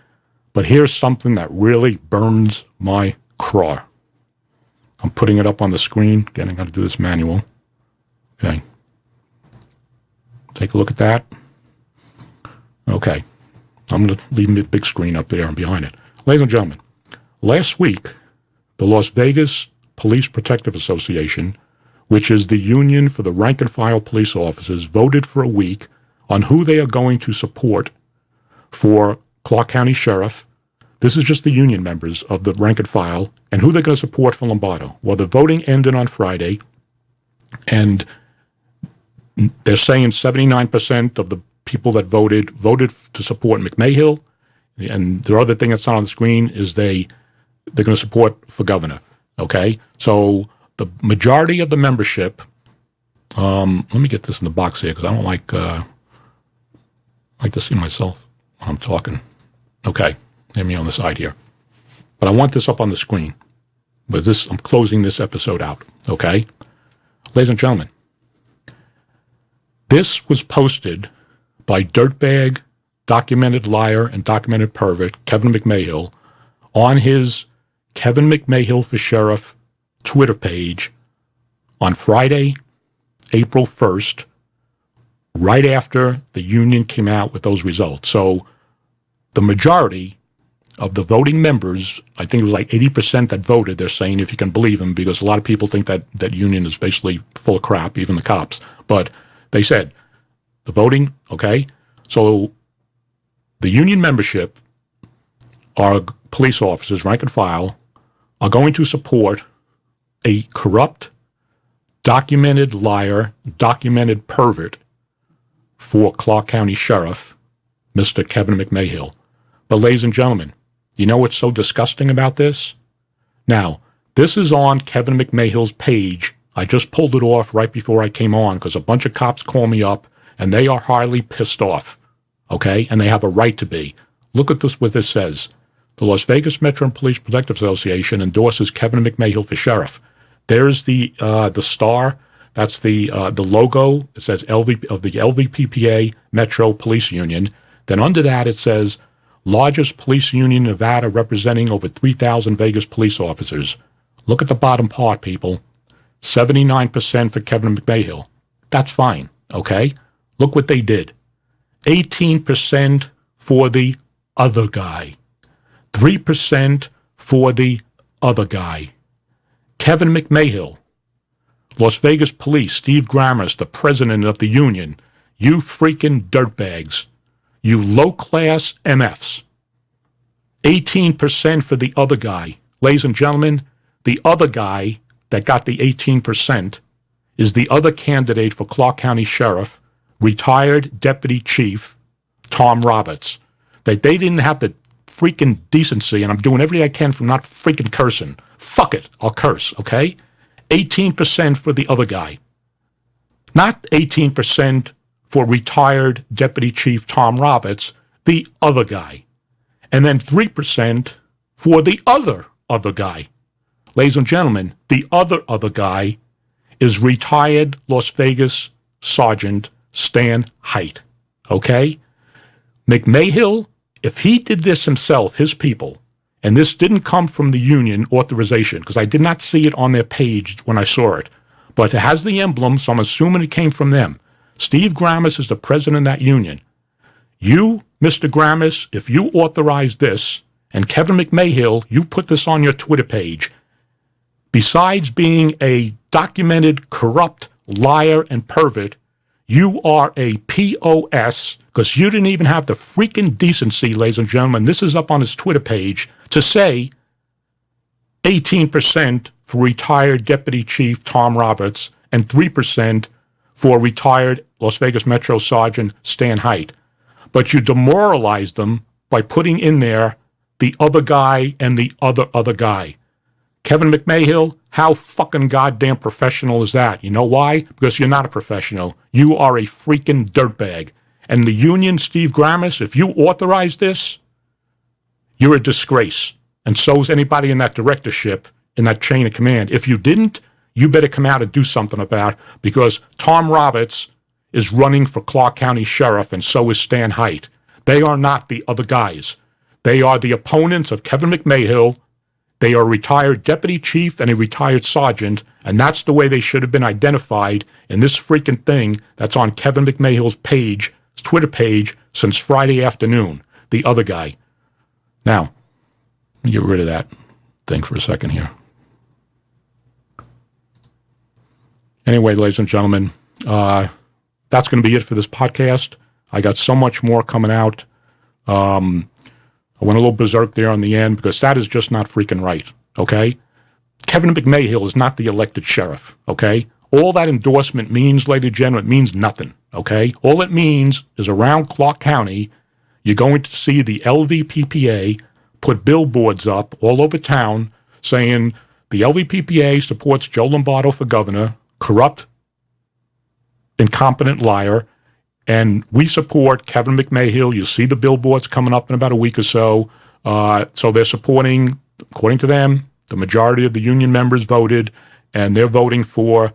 But here's something that really burns my craw. I'm putting it up on the screen. Again, I'm going to do this manual. Okay. Take a look at that. Okay. I'm going to leave the big screen up there and behind it. Ladies and gentlemen, last week, the Las Vegas Police Protective Association, which is the union for the rank and file police officers, voted for a week on who they are going to support for Clark County Sheriff. This is just the union members of the rank and file, and who they're going to support for Lombardo. Well, the voting ended on Friday, and they're saying 79% of the people that voted to support McMahill, and the other thing that's not on the screen is they're going to support for governor. Okay, so the majority of the membership. Let me get this in the box here because I don't like to see myself when I'm talking. Okay, let me on the side here, but I want this up on the screen. But this, I'm closing this episode out. Okay, ladies and gentlemen, this was posted by dirtbag, documented liar, and documented pervert Kevin McMahill on his Kevin McMahill for Sheriff Twitter page on Friday, April 1st, right after the union came out with those results. So the majority of the voting members, I think it was like 80% that voted, they're saying, if you can believe them, because a lot of people think that union is basically full of crap, even the cops. But they said, the voting, okay? So the union membership, our police officers, rank and file, are going to support a corrupt, documented liar, documented pervert for Clark County Sheriff, Mr. Kevin McMahill. But ladies and gentlemen, you know what's so disgusting about this? Now, this is on Kevin McMahill's page. I just pulled it off right before I came on because a bunch of cops call me up and they are highly pissed off, okay? And they have a right to be. Look at this, what this says. The Las Vegas Metro Police Protective Association endorses Kevin McMahill for sheriff. There's the star. That's the logo. It says of the LVPPA Metro Police Union. Then under that it says largest police union in Nevada representing over 3,000 Vegas police officers. Look at the bottom part, people. 79% for Kevin McMahill. That's fine, okay? Look what they did. 18% for the other guy. 3% for the other guy. Kevin McMahill, Las Vegas Police, Steve Grammers, the president of the union. You freaking dirtbags. You low-class MFs. 18% for the other guy. Ladies and gentlemen, the other guy that got the 18% is the other candidate for Clark County Sheriff, retired Deputy Chief Tom Roberts. That they didn't have the freaking decency, and I'm doing everything I can from not freaking cursing. Fuck it, I'll curse, okay? 18% for the other guy. Not 18% for retired Deputy Chief Tom Roberts, the other guy. And then 3% for the other guy. Ladies and gentlemen, the other guy is retired Las Vegas Sergeant Stan Hite, okay? McMahill, if he did this himself, his people, and this didn't come from the union authorization, because I did not see it on their page when I saw it, but it has the emblem, so I'm assuming it came from them. Steve Grammers is the president of that union. You, Mr. Grammers, if you authorized this, and Kevin McMahill, you put this on your Twitter page, Besides being a documented corrupt liar and pervert, you are a POS because you didn't even have the freaking decency, ladies and gentlemen, this is up on his Twitter page, to say 18% for retired Deputy Chief Tom Roberts and 3% for retired Las Vegas Metro Sergeant Stan Hite. But you demoralized them by putting in there the other guy and the other guy. Kevin McMahill, how fucking goddamn professional is that? You know why? Because you're not a professional. You are a freaking dirtbag. And the union, Steve Grammis, if you authorize this, you're a disgrace. And so is anybody in that directorship, in that chain of command. If you didn't, you better come out and do something about it, because Tom Roberts is running for Clark County Sheriff, and so is Stan Hite. They are not the other guys. They are the opponents of Kevin McMahill. They are a retired deputy chief and a retired sergeant, and that's the way they should have been identified in this freaking thing that's on Kevin McMahill's page, his Twitter page, since Friday afternoon, the other guy. Now, let me get rid of that thing for a second here. Anyway, ladies and gentlemen, that's going to be it for this podcast. I got so much more coming out. I went a little berserk there on the end because that is just not freaking right, okay? Kevin McMahill is not the elected sheriff, okay? All that endorsement means, ladies and gentlemen, it means nothing, okay? All it means is around Clark County, you're going to see the LVPPA put billboards up all over town saying the LVPPA supports Joe Lombardo for governor, corrupt, incompetent liar, and we support Kevin McMahill. You'll see the billboards coming up in about a week or so. So they're supporting, according to them, the majority of the union members voted, and they're voting for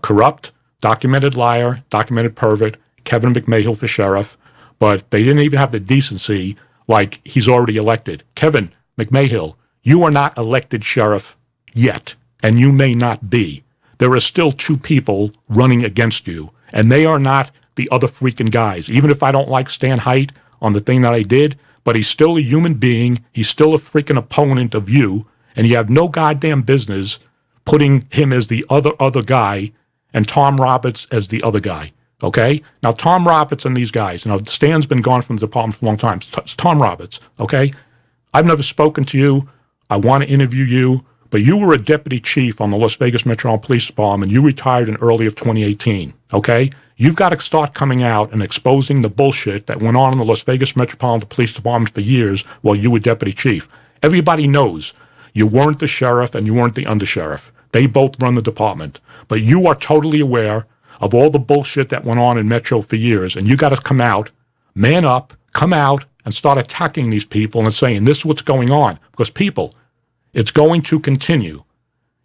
corrupt, documented liar, documented pervert, Kevin McMahill for sheriff. But they didn't even have the decency, like he's already elected. Kevin McMahill, you are not elected sheriff yet, and you may not be. There are still two people running against you, and they are not the other freaking guys. Even if I don't like Stan Hite on the thing that I did, but he's still a human being. He's still a freaking opponent of you, and you have no goddamn business putting him as the other guy and Tom Roberts as the other guy, okay? Now, Tom Roberts and these guys, Stan's been gone from the department for a long time. It's Tom Roberts, okay? I've never spoken to you. I want to interview you, but you were a deputy chief on the Las Vegas Metropolitan Police Department. You retired in early of 2018, okay? You've got to start coming out and exposing the bullshit that went on in the Las Vegas Metropolitan Police Department for years while you were deputy chief. Everybody knows you weren't the sheriff and you weren't the undersheriff. They both run the department. But you are totally aware of all the bullshit that went on in Metro for years, and you got to come out, man up, come out, and start attacking these people and saying, this is what's going on. Because people, it's going to continue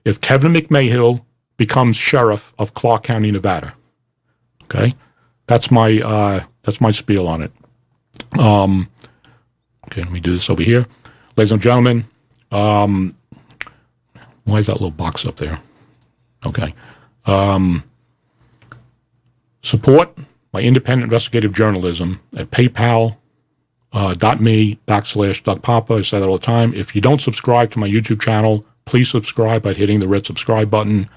if Kevin McMahill becomes sheriff of Clark County, Nevada. Okay, that's my spiel on it. Okay, let me do this over here, ladies and gentlemen. Why is that little box up there? Okay. Support my independent investigative journalism at PayPal.me/Doug Poppa. I say that all the time. If you don't subscribe to my YouTube channel, please subscribe by hitting the red subscribe button.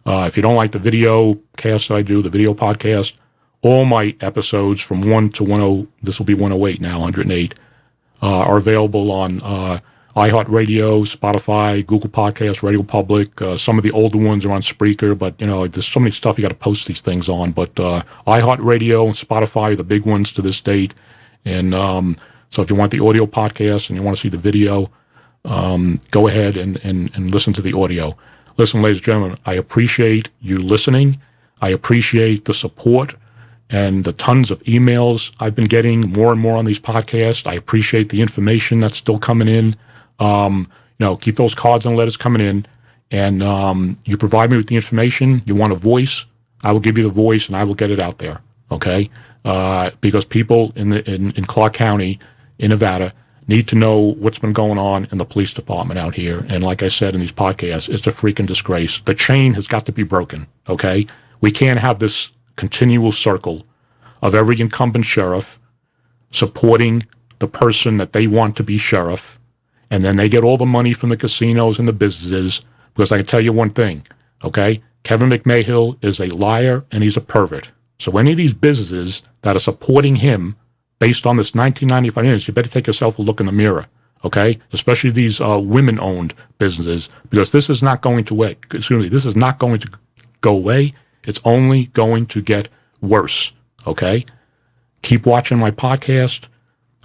If you don't like the video cast that I do, the video podcast, all my episodes from 1 to 10, this will be 108 now, 108, are available on iHeartRadio, Spotify, Google Podcasts, Radio Public. Some of the older ones are on Spreaker, but, there's so many stuff you got to post these things on. But iHeartRadio and Spotify are the big ones to this date. And so if you want the audio podcast and you want to see the video, go ahead and listen to the audio. Listen, ladies and gentlemen, I appreciate you listening. I appreciate the support and the tons of emails I've been getting more and more on these podcasts. I appreciate the information that's still coming in. Keep those cards and letters coming in. And you provide me with the information. You want a voice, I will give you the voice and I will get it out there, okay? Because people in Clark County, in Nevada, need to know what's been going on in the police department out here. And like I said in these podcasts, it's a freaking disgrace. The chain has got to be broken, okay? We can't have this continual circle of every incumbent sheriff supporting the person that they want to be sheriff, and then they get all the money from the casinos and the businesses, Because I can tell you one thing, okay? Kevin McMahill is a liar and he's a pervert. So any of these businesses that are supporting him based on this 1995 image, you better take yourself a look in the mirror, okay? Especially these women-owned businesses, because this is not going to this is not going to go away. It's only going to get worse, okay? Keep watching my podcast.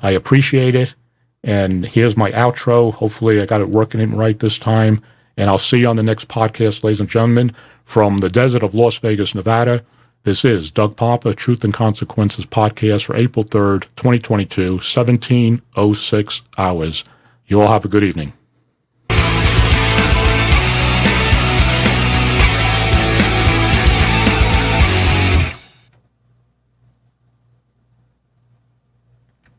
I appreciate it. And here's my outro. Hopefully I got it working in right this time. And I'll see you on the next podcast, ladies and gentlemen. From the desert of Las Vegas, Nevada, this is Doug Poppa, Truth and Consequences podcast for April 3rd, 2022, 17:06 hours. You all have a good evening.